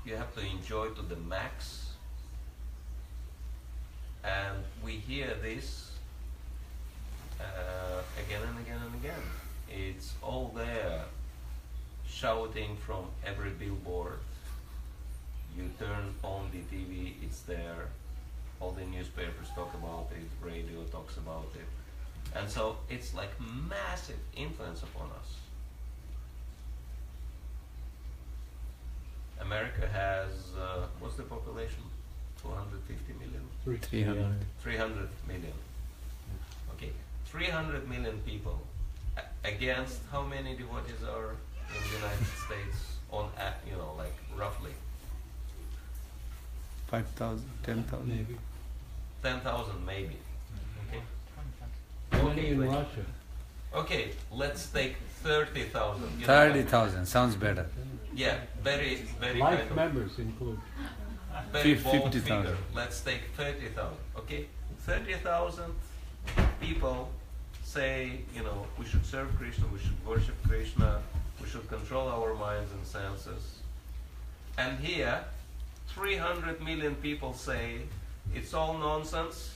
you have to enjoy to the max. And we hear this again and again and again. It's all there, shouting from every billboard. You turn on the TV, it's there. All the newspapers talk about it, radio talks about it. And so it's like massive influence upon us. America has, what's the population? 250 million? 300. 300 million. Okay, 300 million people against how many devotees are in the United States on, you know, like roughly? 5,000, 10,000. Maybe. 10,000 maybe. Okay. How many in Russia? Okay, let's take 30,000. 30,000 sounds better. Yeah, very, very Life kind of members include. very bold 50,000. figure. Let's take 30,000. Okay, 30,000 people say, we should serve Krishna, we should worship Krishna, we should control our minds and senses. And here, 300 million people say it's all nonsense.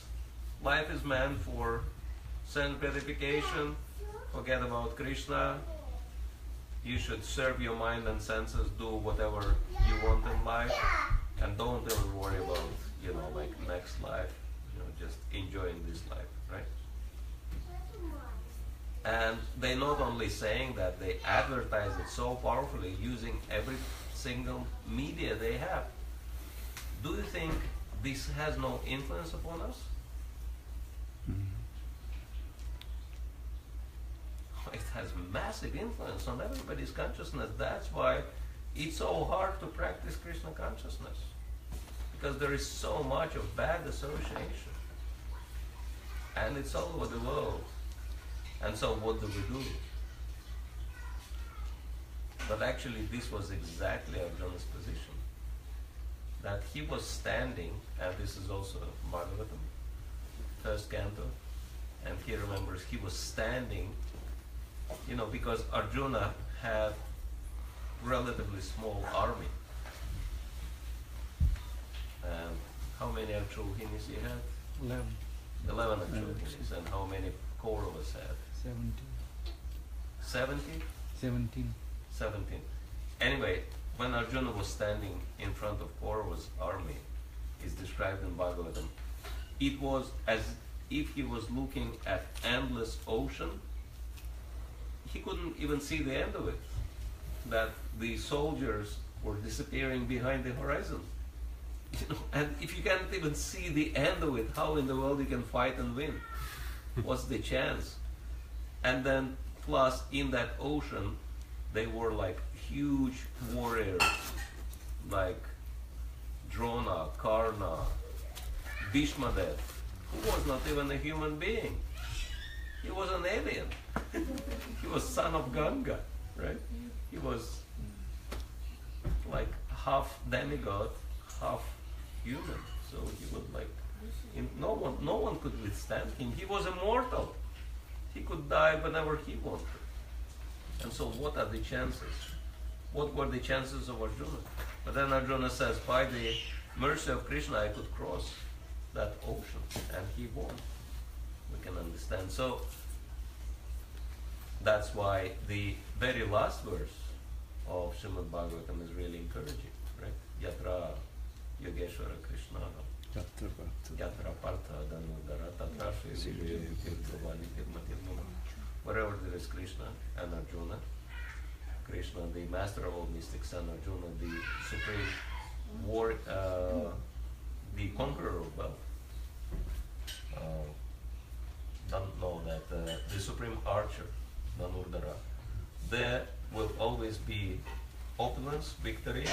Life is meant for sense gratification. Forget about Krishna. You should serve your mind and senses, do whatever you want in life, and don't ever worry about, like next life. Just enjoying this life, right? And they not only saying that, they advertise it so powerfully using every single media they have. Do you think this has no influence upon us? It has massive influence on everybody's consciousness. That's why it's so hard to practice Krishna consciousness, because there is so much of bad association, and it's all over the world. And so what do we do? But actually this was exactly Arjuna's position, that he was standing, and this is also Bhagavatam, first canto, and he remembers he was standing, because Arjuna had relatively small army. And how many Akshohinis he had? 11. 11 Akshohinis. And how many Kauravas had? 17. 70? 17. 17. Anyway, when Arjuna was standing in front of Kaurava's army, is described in Bhagavatam, it was as if he was looking at endless ocean. He couldn't even see the end of it, that the soldiers were disappearing behind the horizon. And if you can't even see the end of it, how in the world you can fight and win? What's the chance? And then plus in that ocean, they were like huge warriors, like Drona, Karna, Bhishmadev, who was not even a human being. He was an alien. He was son of Ganga, right? He was like half demigod, half human. So he was like, no one could withstand him. He was immortal. He could die whenever he wanted. And so what are the chances? What were the chances of Arjuna? But then Arjuna says, by the mercy of Krishna, I could cross that ocean, and he won. We can understand. So that's why the very last verse of Srimad Bhagavatam is really encouraging, right? Yatra Yogeshwara Krishna, Yatra Partha Dhanudara Tatra Shri Tirthavani Tirmatirmana. Wherever there is Krishna and Arjuna, Krishna, the master of all mystics, and Arjuna, the supreme the conqueror of wealth. Don't know that the supreme archer, Dhanurdhara, there will always be opulence, victory,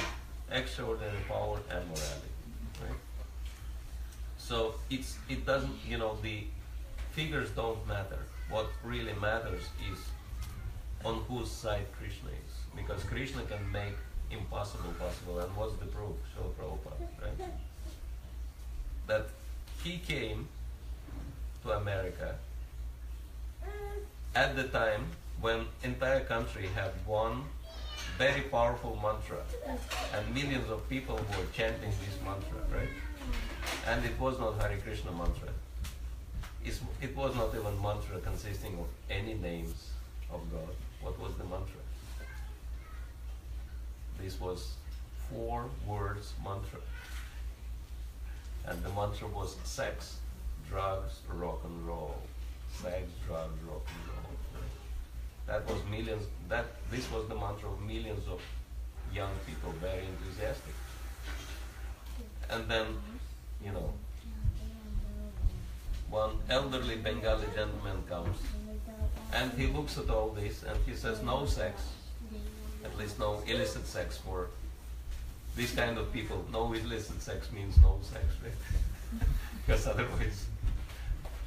extraordinary power, and morality. Right? So it doesn't, the figures don't matter. What really matters is on whose side Krishna is, because Krishna can make impossible possible. And what's the proof? Srila Prabhupada, right? That he came to America at the time when entire country had one very powerful mantra, and millions of people were chanting this mantra, right? And it was not Hare Krishna mantra. It was not even mantra consisting of any names of God. What was the mantra? This was 4 words mantra. And the mantra was sex, drugs, rock and roll. Sex, drugs, rock and roll. That was millions. This was the mantra of millions of young people, very enthusiastic. And then, one elderly Bengali gentleman comes, and he looks at all this, and he says, no sex, at least no illicit sex for these kind of people. No illicit sex means no sex, right? Because otherwise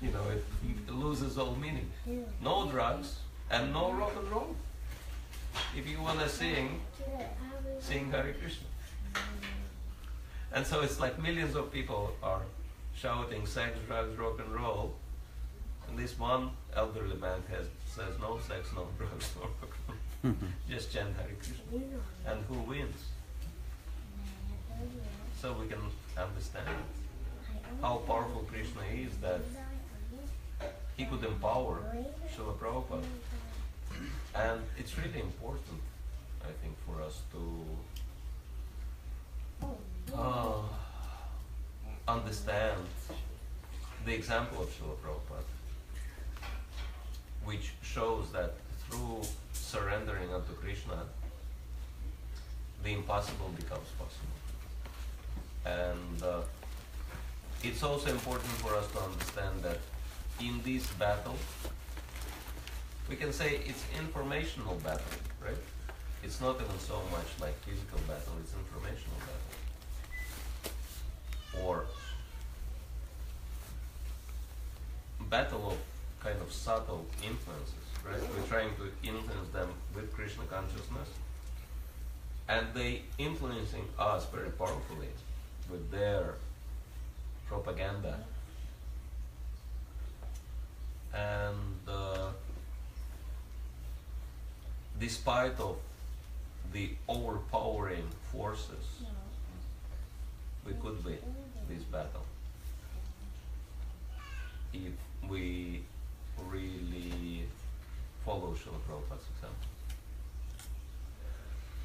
You know, it loses all meaning. No drugs and no rock and roll. If you want to sing Hare Krishna. And so it's like millions of people are shouting sex, drugs, rock and roll, and this one elderly man says no sex, no drugs, no rock and roll. Just chant Hare Krishna. And who wins? So we can understand how powerful Krishna is, that he could empower Srila Prabhupada. And it's really important, I think, for us to understand the example of Srila Prabhupada, which shows that through surrendering unto Krishna, the impossible becomes possible. And it's also important for us to understand that in this battle, we can say it's informational battle, right? It's not even so much like physical battle, it's informational battle. Or battle of kind of subtle influences, right? We're trying to influence them with Krishna consciousness, and they influencing us very powerfully with their propaganda. And despite of the overpowering forces, we could win this battle if we really follow Srila Prabhupada's example.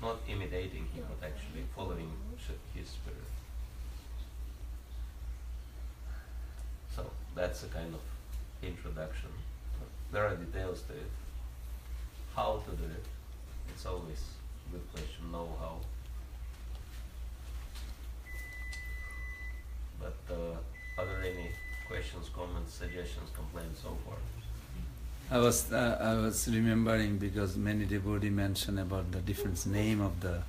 Not imitating him, but actually following his spirit. So that's a kind of introduction. There are details to it. How to do it, it's always a good question, know how. But are there any questions, comments, suggestions, complaints so far? I was remembering, because many devotees mention about the different name of the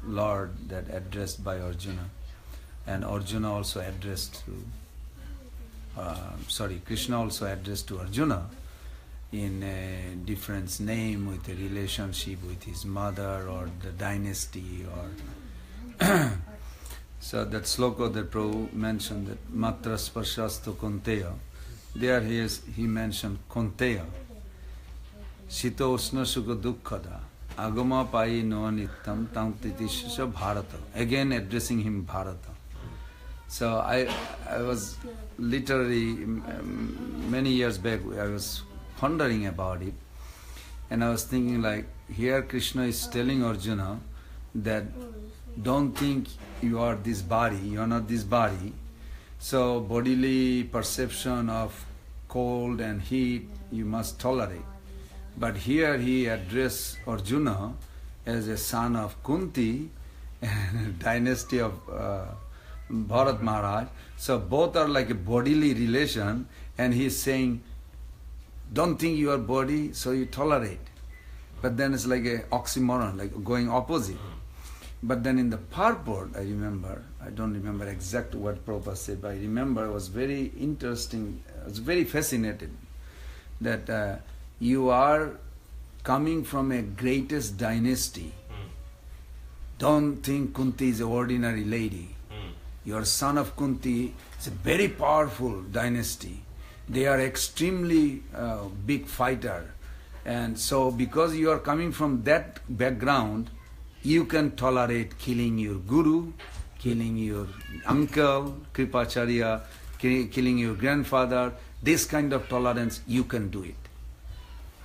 Lord that addressed by Arjuna, and Arjuna also addressed to Krishna also addressed to Arjuna in a different name with a relationship with his mother or the dynasty or so that sloka that Prabhu mentioned, that matra sparshastu kunteya, there he mentioned kunteya, sito usna sukha dukkhada agama pai no nittam tam titisha bharata, again addressing him Bharata. So I was literally many years back, I was pondering about it, and I was thinking like, here Krishna is telling Arjuna that don't think you are this body, you are not this body. So bodily perception of cold and heat you must tolerate. But here he addressed Arjuna as a son of Kunti and dynasty of Bharat Maharaj. So both are like a bodily relation, and he is saying, don't think you are body, so you tolerate. But then it's like a oxymoron, like going opposite. But then in the purport, I don't remember exactly what Prabhupada said, but I remember it was very interesting, I was very fascinated that you are coming from a greatest dynasty. Don't think Kunti is an ordinary lady. You are son of Kunti, it's a very powerful dynasty. They are extremely big fighter. And so because you are coming from that background, you can tolerate killing your guru, killing your uncle, Kripacharya, killing your grandfather. This kind of tolerance, you can do it.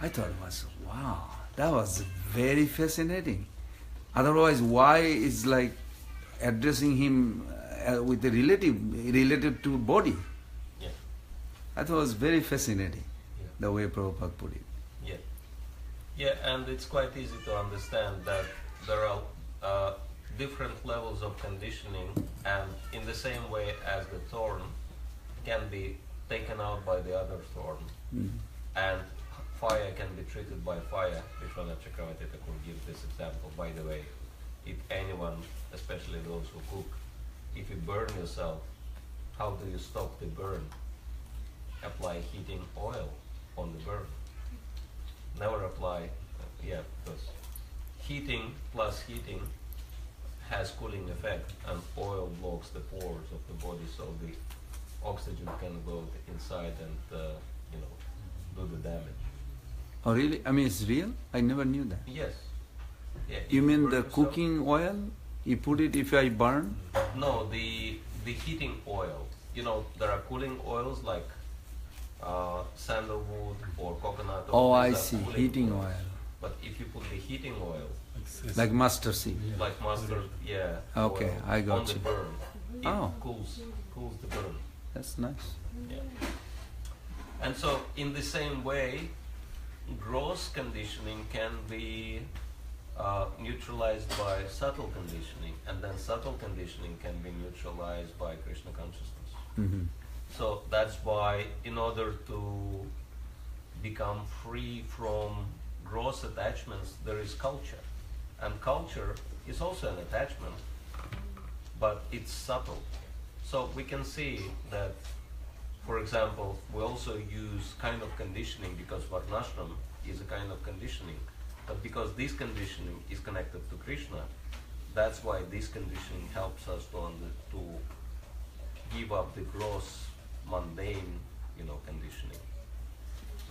I thought it was, wow, that was very fascinating. Otherwise, why is like addressing him with a related to body? Yeah. I thought it was very fascinating, the way Prabhupada put it. Yeah. Yeah, and it's quite easy to understand that there are different levels of conditioning, and in the same way as the thorn can be taken out by the other thorn, and fire can be treated by fire. Vishwanath Chakravarti Thakur gives this example. By the way, if anyone, especially those who cook, if you burn yourself, how do you stop the burn? apply heating oil on the burn. Never apply, because heating plus heating has cooling effect, and oil blocks the pores of the body, so the oxygen can go inside and do the damage. Oh really? I mean, it's real? I never knew that. Yes. Yeah, You if mean burn the yourself- cooking oil? You put it if I burn? No, the heating oil. There are cooling oils like sandalwood or coconut oil. Oh, I These are see. cooling Heating oils. oil. But if you put the heating oil, Like mustard seed. like mustard, Okay, oil I got on the you. burn, it Oh. cools the burn. That's nice. Yeah. And so, in the same way, gross conditioning can be neutralized by subtle conditioning, and then subtle conditioning can be neutralized by Krishna consciousness. Hmm. So that's why, in order to become free from gross attachments, there is culture. And culture is also an attachment, but it's subtle. So we can see that, for example, we also use kind of conditioning because Varnashram is a kind of conditioning. But because this conditioning is connected to Krishna, that's why this conditioning helps us to give up the gross, mundane, conditioning.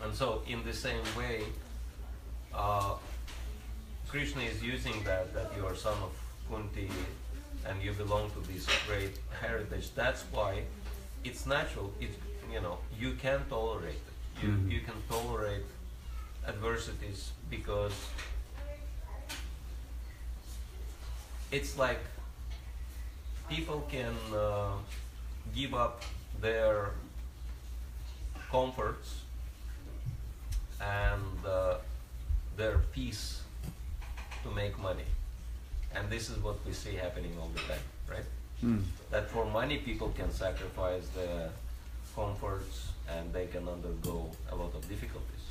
And so, in the same way, Krishna is using that you are son of Kunti and you belong to this great heritage. That's why it's natural. You can tolerate it. You can tolerate adversities because it's like people can give up their comforts and their peace to make money. And this is what we see happening all the time, right? Mm. That for money people can sacrifice their comforts and they can undergo a lot of difficulties.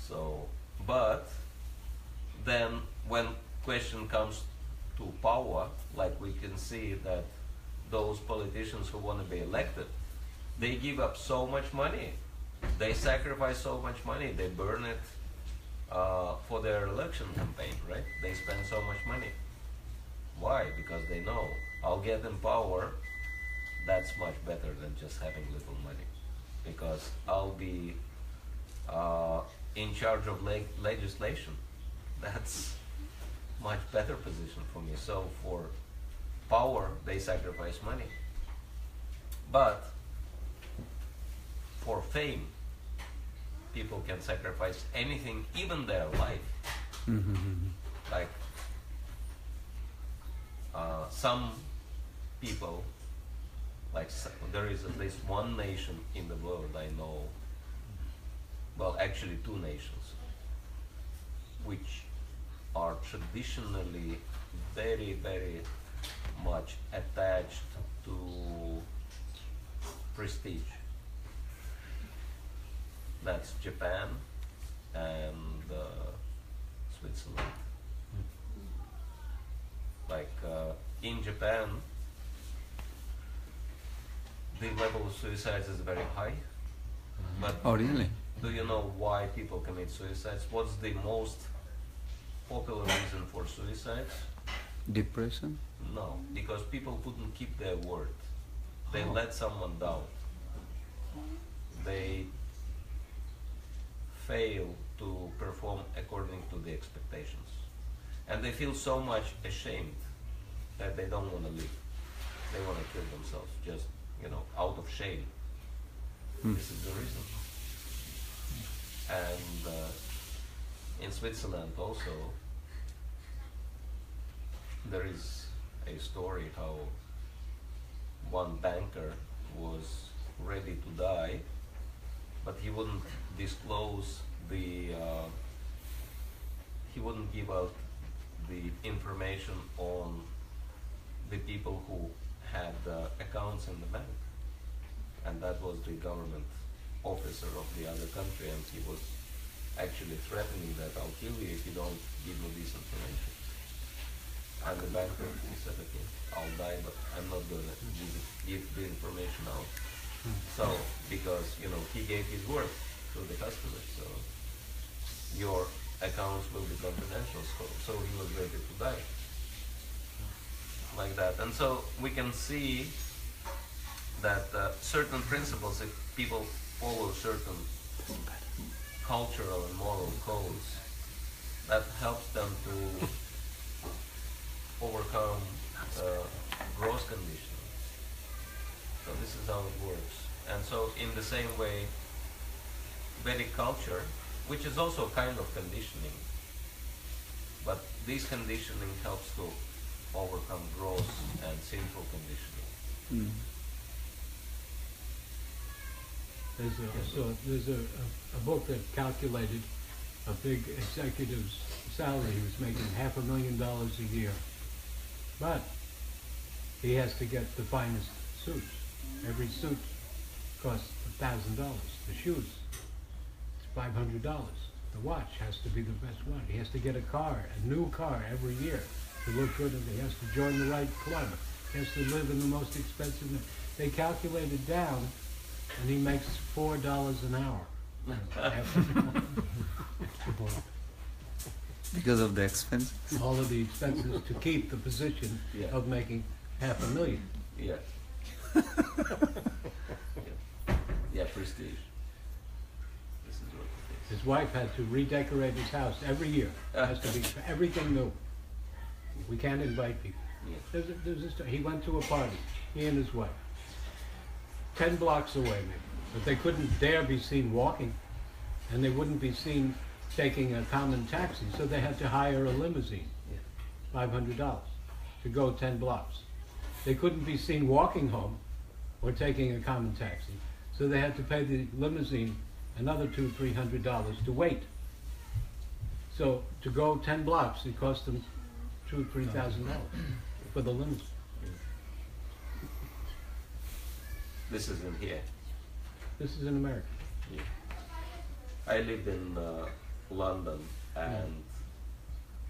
So, but then when question comes to power, like we can see that those politicians who want to be elected, they give up so much money, they sacrifice so much money, they burn it for their election campaign, right? They spend so much money. Why? Because they know, I'll get in power, that's much better than just having little money. Because I'll be in charge of legislation. That's much better position for me. So for power, they sacrifice money. But for fame, people can sacrifice anything, even their life. Mm-hmm. Like some people, there is at least one nation in the world I know, well actually two nations, which are traditionally very, very much attached to prestige. That's Japan and Switzerland. In Japan, the level of suicides is very high. But Oh, really? do you know why people commit suicides? What's the most popular reason for suicides? Depression? No, because people couldn't keep their word. They let someone down. They fail to perform according to the expectations. And they feel so much ashamed that they don't want to live. They want to kill themselves just, out of shame. This is the reason. And in Switzerland also, there is a story how one banker was ready to die, but he wouldn't disclose he wouldn't give out the information on the people who had accounts in the bank. And that was the government officer of the other country, and he was actually threatening that I'll kill you if you don't give me this information. And the banker, he said, okay, I'll die, but I'm not going to give the information out. So, because, he gave his word to the customers, so your accounts will be confidential, so he was ready to die. Like that. And so we can see that certain principles, if people follow certain cultural and moral codes, that helps them to overcome gross conditioning. So this is how it works. And so in the same way, Vedic culture, which is also a kind of conditioning, but this conditioning helps to overcome gross and sinful conditioning. There's a book that calculated a big executive's salary. He was making $500,000 a year, but he has to get the finest suits. Every suit costs $1,000. The shoes, it's $500. The watch has to be the best one. He has to get a new car every year to look good, and he has to join the right club. He has to live in the most expensive. They calculate it down, and he makes $4 an hour. Because of the expense? All of the expenses to keep the position of making $500,000. Yeah. Yeah, prestige. This is what it is. His wife had to redecorate his house every year. It has to be everything new. We can't invite people. Yeah. He went to a party, he and his wife, 10 blocks away maybe, but they couldn't dare be seen walking, and they wouldn't be seen taking a common taxi, so they had to hire a limousine, $500, to go 10 blocks. They couldn't be seen walking home or taking a common taxi, so they had to pay the limousine another $200-300 to wait. So to go 10 blocks, it cost them $2,000-3,000 for the limousine. This is in here. This is in America. Yeah. I lived in London, and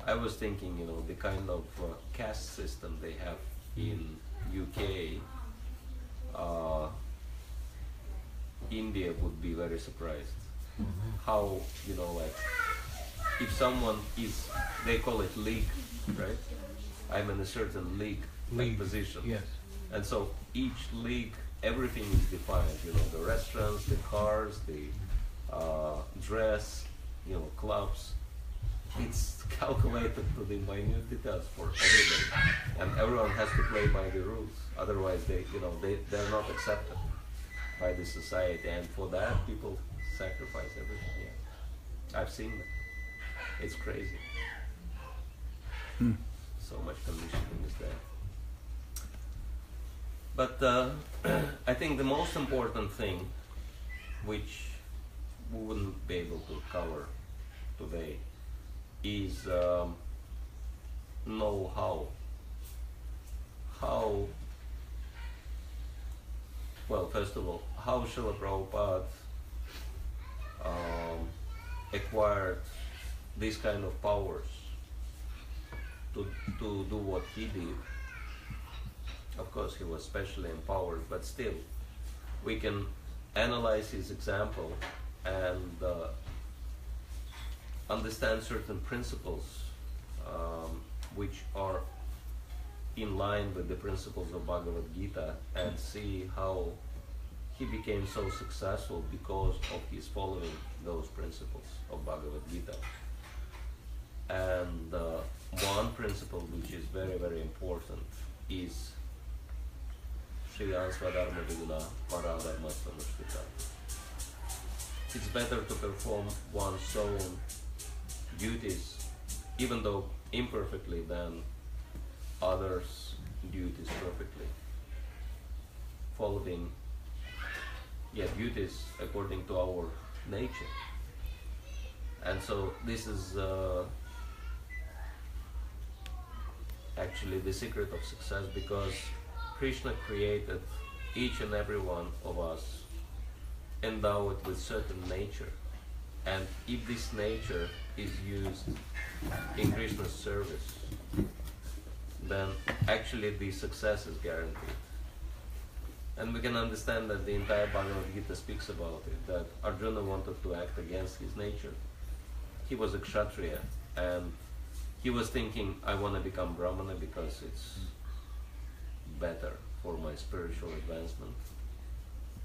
I was thinking, the kind of caste system they have in UK, India would be very surprised. How, if someone is, they call it league, right? I'm in a certain league position. Yes. And so each league, everything is defined, the restaurants, the cars, the dress, clubs. It's calculated to the minute details for everybody. And everyone has to play by the rules. Otherwise they're not accepted by the society. And for that, people sacrifice everything. Yeah. I've seen that. It's crazy. So much conditioning is there. But I think the most important thing, which we wouldn't be able to cover today, is know how. Well, first of all, how Srila Prabhupada acquired these kind of powers to do what he did. Of course, he was specially empowered, but still, we can analyze his example and understand certain principles which are in line with the principles of Bhagavad Gita, and see how he became so successful because of his following those principles of Bhagavad Gita. And one principle which is very, very important is Shriyan Swadharma Viguna Paradharma Sanushthita. It's better to perform one's own duties, even though imperfectly, than others' duties perfectly. Following duties according to our nature. And so this is actually the secret of success, because Krishna created each and every one of us endowed with certain nature. And if this nature is used in Krishna's service, then actually the success is guaranteed. And we can understand that the entire Bhagavad Gita speaks about it, that Arjuna wanted to act against his nature. He was a Kshatriya, and he was thinking, I want to become Brahmana because it's better for my spiritual advancement.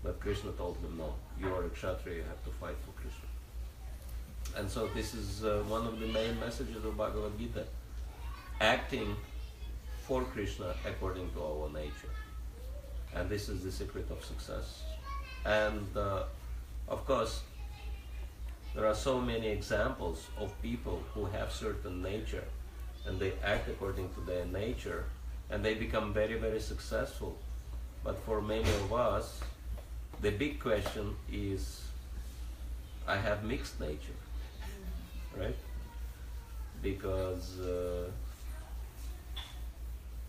But Krishna told him, no, you are a Kshatriya, you have to fight for Krishna. And so this is one of the main messages of Bhagavad Gita, acting for Krishna according to our nature. And this is the secret of success. And of course, there are so many examples of people who have certain nature and they act according to their nature and they become very, very successful. But for many of us, the big question is, I have mixed nature, right? Because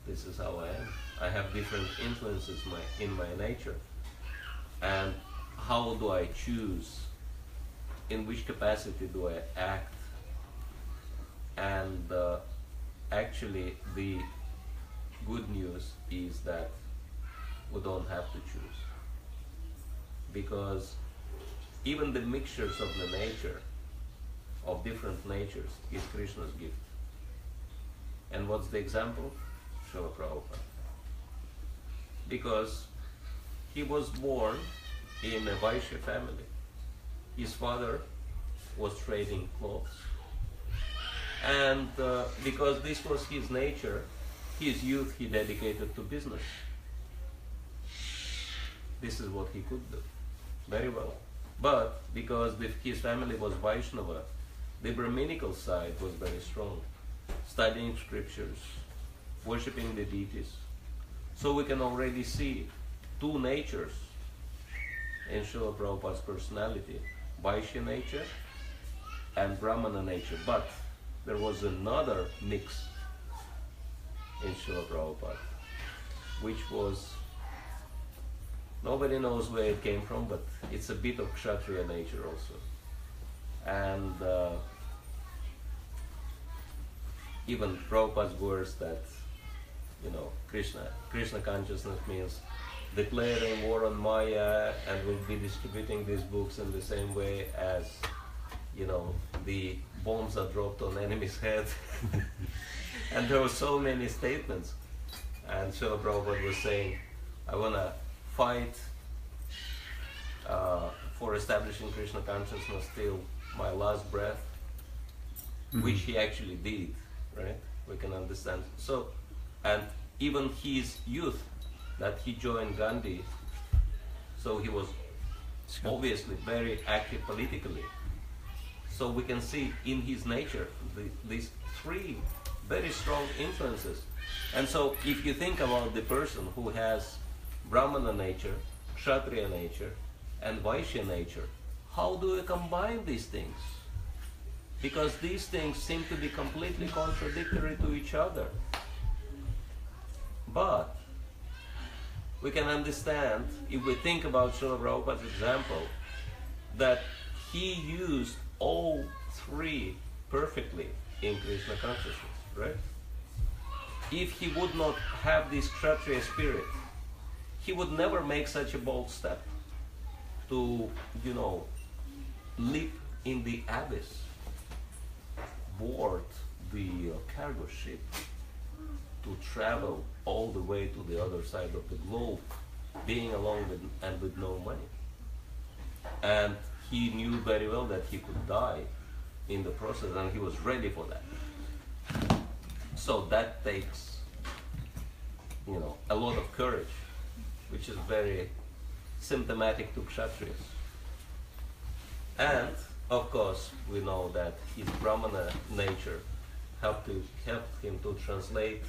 this is how I am. I have different influences in my nature. And how do I choose? In which capacity do I act? And actually the good news is that we don't have to choose. Because even the mixtures of the nature, of different natures, is Krishna's gift. And what's the example? Srila Prabhupada. Because he was born in a Vaishya family. His father was trading clothes. And because this was his nature, his youth he dedicated to business. This is what he could do very well. But because his family was Vaishnava, the Brahminical side was very strong. Studying scriptures, worshipping the deities. So we can already see two natures in Srila Prabhupada's personality, Vaishya nature and Brahmana nature. But there was another mix in Srila Prabhupada, which was, nobody knows where it came from, but it's a bit of Kshatriya nature also. And even Prabhupada's words that, Krishna consciousness means declaring war on Maya, and will be distributing these books in the same way as, the bombs are dropped on enemy's head. And there were so many statements. And Srila Prabhupada was saying, I want to fight for establishing Krishna consciousness till my last breath, which he actually did, right? We can understand. So, and even his youth, that he joined Gandhi, so he was obviously very active politically. So we can see in his nature these three very strong influences. And so if you think about the person who has Brahmana nature, Kshatriya nature, and Vaishya nature, how do we combine these things? Because these things seem to be completely contradictory to each other. But we can understand, if we think about Srila Prabhupada's example, that he used all three perfectly in Krishna consciousness, right? If he would not have this Kshatriya spirit, he would never make such a bold step to, leap in the abyss, board the cargo ship, to travel all the way to the other side of the globe, being alone with no money. And he knew very well that he could die in the process, and he was ready for that. So that takes, a lot of courage, which is very symptomatic to Kshatriyas. And, of course, we know that his Brahmana nature helped him to translate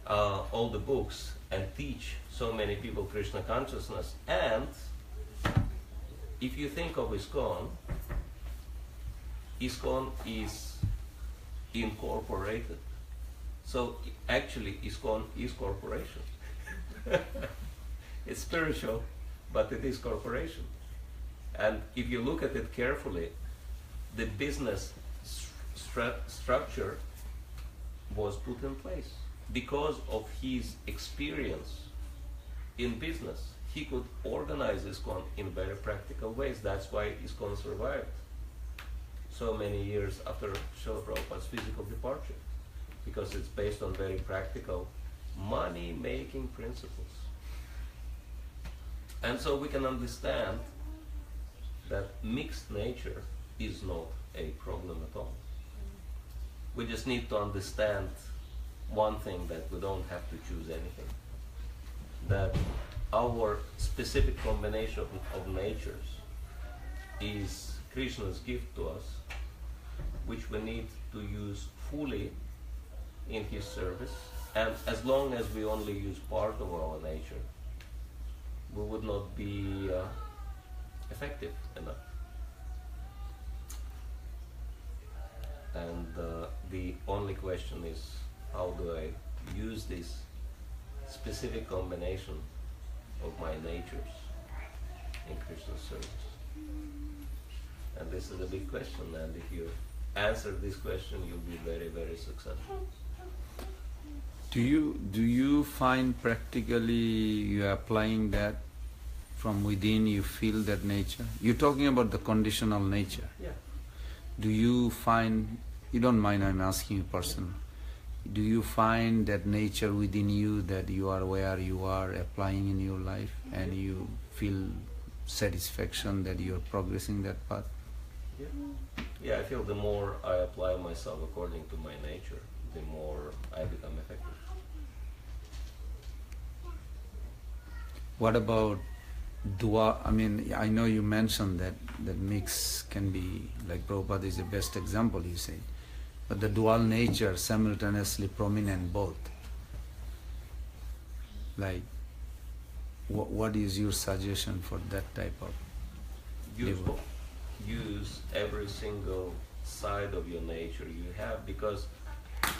all the books and teach so many people Krishna consciousness. And if you think of ISKCON is incorporated. So actually ISKCON is corporation. It's spiritual, but it is corporation. And if you look at it carefully, the business structure was put in place because of his experience in business, he could organize ISKCON in very practical ways. That's why ISKCON survived so many years after Srila Prabhupada's physical departure, because it's based on very practical money-making principles. And so we can understand that mixed nature is not a problem at all. We just need to understand one thing, that we don't have to choose anything. That our specific combination of natures is Krishna's gift to us, which we need to use fully in his service. And as long as we only use part of our nature, we would not be effective enough. And the only question is, how do I use this specific combination of my natures in Krishna's service? And this is a big question, and if you answer this question, you'll be very, very successful. Do you find practically you are applying that from within, you feel that nature? You're talking about the conditional nature. Yeah. Do you find, you don't mind I'm asking you personally, do you find that nature within you, that you are where you are applying in your life, and you feel satisfaction that you are progressing that path? Yeah. Yeah, I feel the more I apply myself according to my nature, the more I become effective. What about dua? I mean, I know you mentioned that mix can be, like Prabhupada is the best example, you say. But the dual nature simultaneously prominent both. Like, what is your suggestion for that type of Use both. Use every single side of your nature you have, because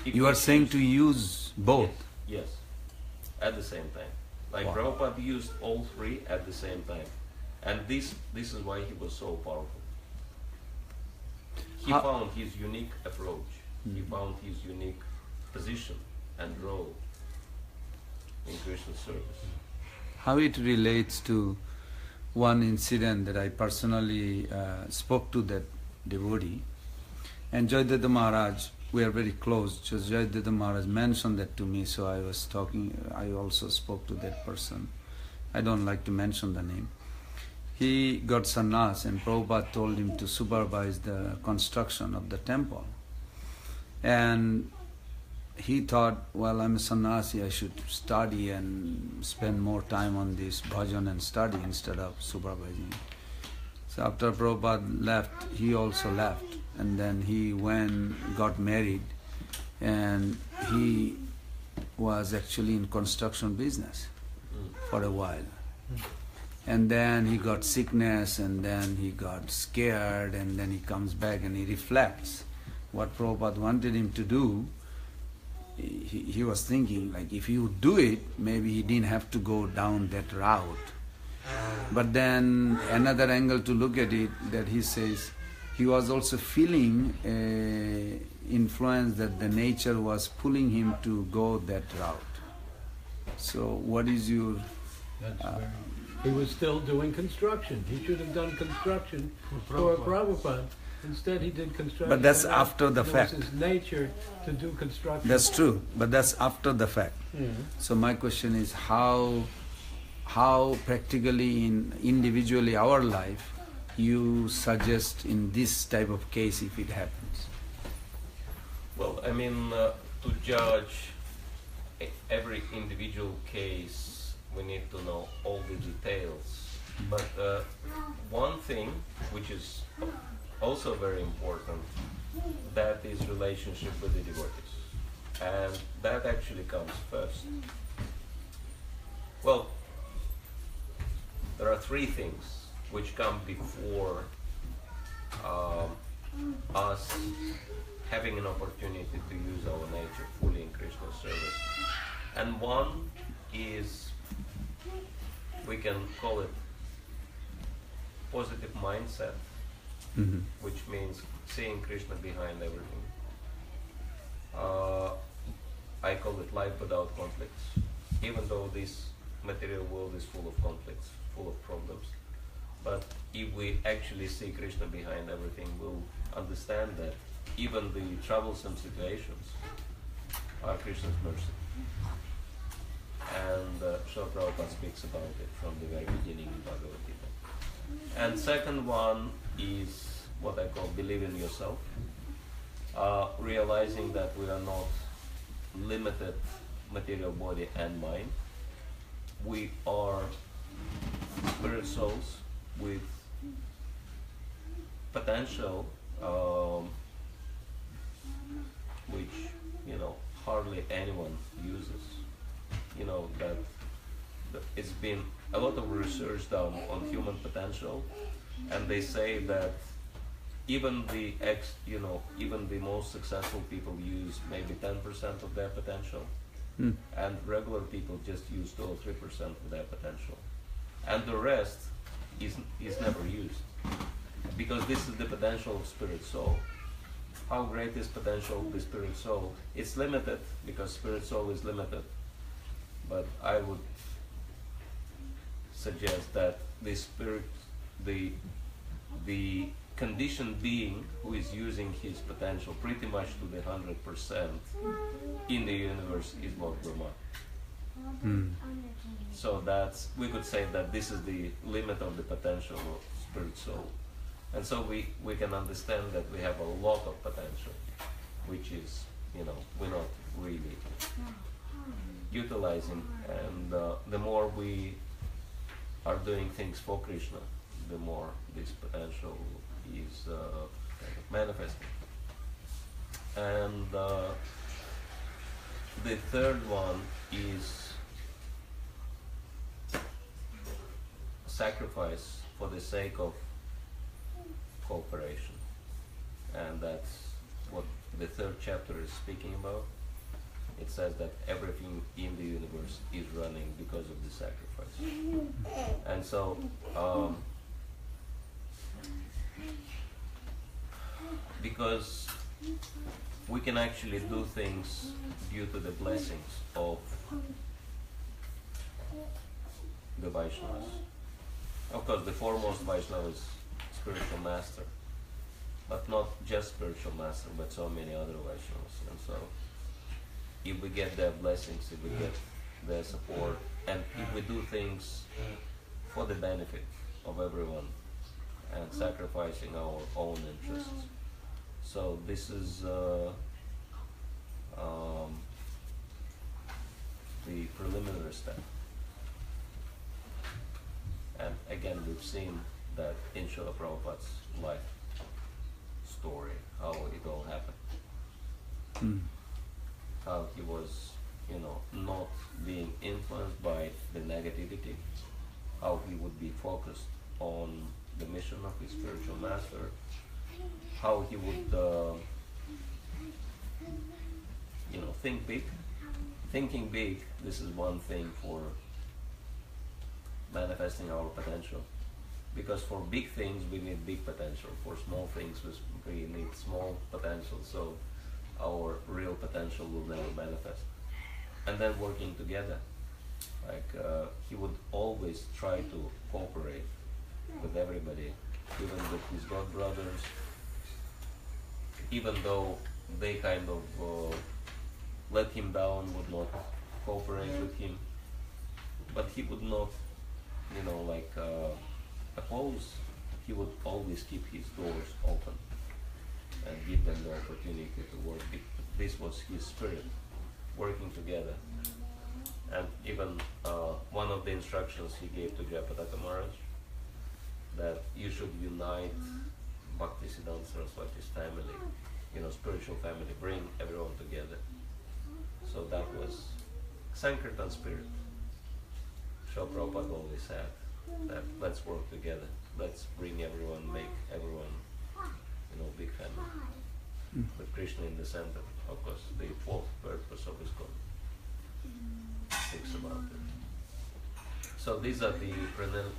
if you are saying to use both? Yes, at the same time. Like Wow. Prabhupada used all three at the same time. And this is why he was so powerful. He found his unique approach. He found his unique position and role in Krishna's service. How it relates to one incident that I personally spoke to that devotee, and Jayadeva Maharaj, we are very close, just Jayadeva Maharaj mentioned that to me, so I was talking, I also spoke to that person. I don't like to mention the name. He got sannyas, and Prabhupada told him to supervise the construction of the temple. And he thought, well, I'm a sannyasi, I should study and spend more time on this bhajan and study instead of supervising. So after Prabhupada left, he also left. And then he got married, and he was actually in construction business for a while. And then he got sickness, and then he got scared, and then he comes back and he reflects what Prabhupada wanted him to do. He was thinking, like, if he would do it, maybe he didn't have to go down that route. But then another angle to look at it, that he says, he was also feeling influence that the nature was pulling him to go that route. So what is your... He was still doing construction. He should have done construction for Prabhupada. Instead he did construction. But that's after the fact. It was his nature to do construction. That's true, but that's after the fact. Yeah. So my question is, how practically in individually our life you suggest in this type of case if it happens? Well, I mean, to judge every individual case, we need to know all the details. But one thing which is also very important, that is relationship with the devotees. And that actually comes first. Well, there are three things which come before us having an opportunity to use our nature fully in Krishna's service. And one is, we can call it positive mindset, which means seeing Krishna behind everything. I call it life without conflicts. Even though this material world is full of conflicts, full of problems. But if we actually see Krishna behind everything, we'll understand that even the troublesome situations are Krishna's mercy. And Srila Prabhupada speaks about it from the very beginning in Bhagavad Gita. And second one is what I call believe in yourself. Realizing that we are not limited material body and mind. We are spirit souls with potential, which, hardly anyone uses. That it's been a lot of research done on human potential, and they say that even the most successful people use maybe 10% of their potential, and regular people just use 2 or 3% of their potential, and the rest is never used, because this is the potential of spirit soul. How great is potential of the spirit soul? It's limited because spirit soul is limited, but I would suggest that the conditioned being who is using his potential pretty much to the 100% in the universe is Lord Brahma. So we could say that this is the limit of the potential of spirit soul. And so we can understand that we have a lot of potential, which is, we're not really utilizing. And the more we are doing things for Krishna, the more this potential is kind of manifesting. And the third one is sacrifice for the sake of cooperation. And that's what the third chapter is speaking about. It says that everything in the universe is running because of the sacrifice. And so because we can actually do things due to the blessings of the Vaishnavas. Of course, the foremost Vaishnava is spiritual master, but not just spiritual master, but so many other Vaishnavas. And so if we get their blessings, if we get their support, and if we do things for the benefit of everyone and sacrificing our own interests. So this is the preliminary step. And again, we've seen that in Srila Prabhupada's life story, how it all happened. How he was, not being influenced by the negativity, how he would be focused on the mission of his spiritual master, how he would, think big. Thinking big, this is one thing for manifesting our potential. Because for big things, we need big potential. For small things, we need small potential. So our real potential will never manifest. And then working together. He would always try to cooperate with everybody, even with his god brothers, even though they kind of let him down, would not cooperate with him. But he would not, oppose. He would always keep his doors open and give them the opportunity to work. This was his spirit, working together. And even one of the instructions he gave to Jayapataka Maharaj, that you should unite Bhakti Siddhanta Saraswati's family, spiritual family, bring everyone together. So that was Sankirtan spirit. Srila Prabhupada always said that let's work together, let's bring everyone, make everyone, big family. With Krishna in the center, of course, the fourth purpose of his God speaks about it. So these are the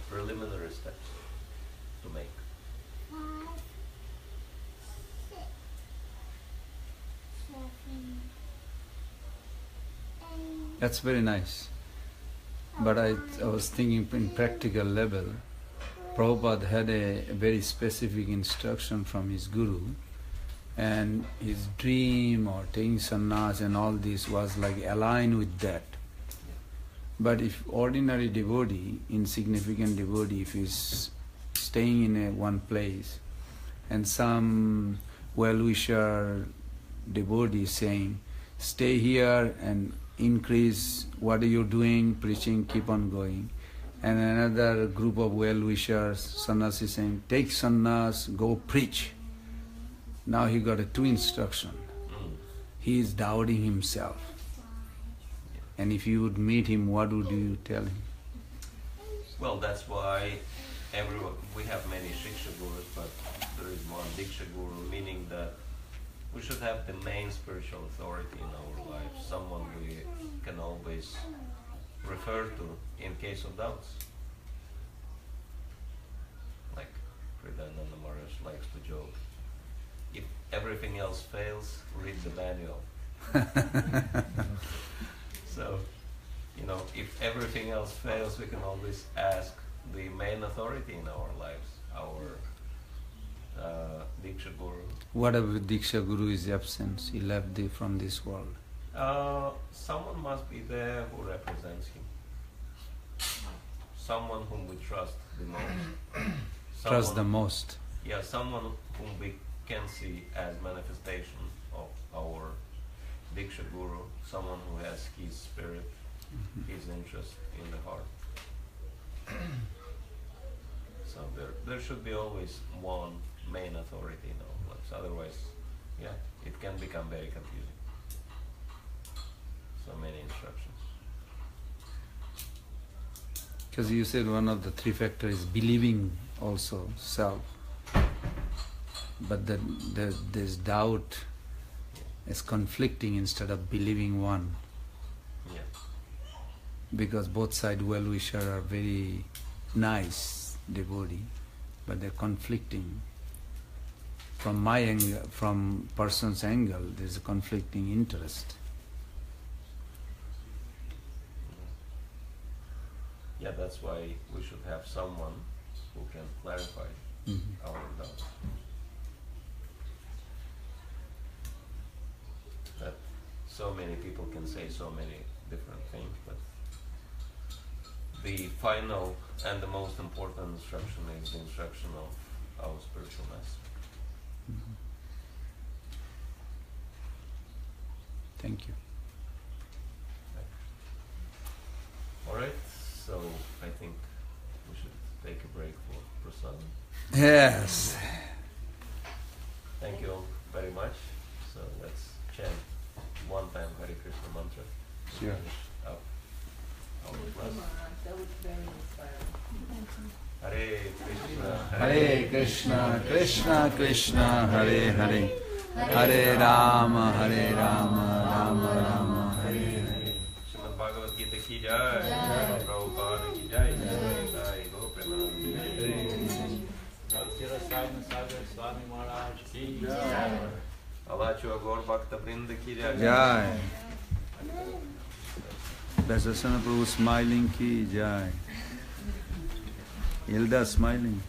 preliminary steps to make. That's very nice. But I was thinking in practical level, Prabhupada had a very specific instruction from his guru, and his dream or taking sannyas and all this was like aligned with that. But if ordinary devotee, insignificant devotee, if he's staying in one place and some well-wisher devotee saying, stay here and increase what you're doing, preaching, keep on going. And another group of well-wishers, sannyasi saying, take sannyas, go preach. Now he got a two instruction. He is doubting himself. And if you would meet him, what would you tell him? Well, that's why we have many Shiksha Gurus, but there is one Diksha Guru, meaning that we should have the main spiritual authority in our lives, someone we can always refer to in case of doubts. Like Kridananda Maharaj likes to joke, if everything else fails, read the manual. So, if everything else fails, we can always ask the main authority in our lives, our Diksha Guru. What if Diksha Guru is absent? He left from this world. Someone must be there who represents him. Someone whom we trust the most. Trust the most. Yeah, someone whom we can see as manifestation of our Diksha Guru, someone who has his spirit, his interest in the heart. So there should be always one main authority in our lives. Otherwise, it can become very confusing. So many instructions. Because you said one of the three factors is believing also, self. But there's doubt is conflicting instead of believing one. Yeah. Because both sides well-wisher are very nice devotee, but they're conflicting. From my angle, from person's angle, there's a conflicting interest. Yeah, that's why we should have someone who can clarify our doubts. That so many people can say so many different things, but the final and the most important instruction is the instruction of our spiritual master. Thank you. Alright, so I think we should take a break for prasadam. Yes. Thank you all very much. So let's chant one time Hare Krishna mantra. Sure. Finish up our class. That was very inspiring. Hare Krishna, Hare Krishna, Krishna Krishna, Hare Hare, Hare Rama, Rama Rama, Hare Hare. Srimad Bhagavad Gita ki jai, Prabhupada ki jai, jai Go Premanand. Bhakti Rasayana Sagar Swami Mahārāj ki jai. Alachua Gaur Bhakta Vrinda ki jai. Jai. Rasayana Prabhu smiling ki jai. Hilda smiling.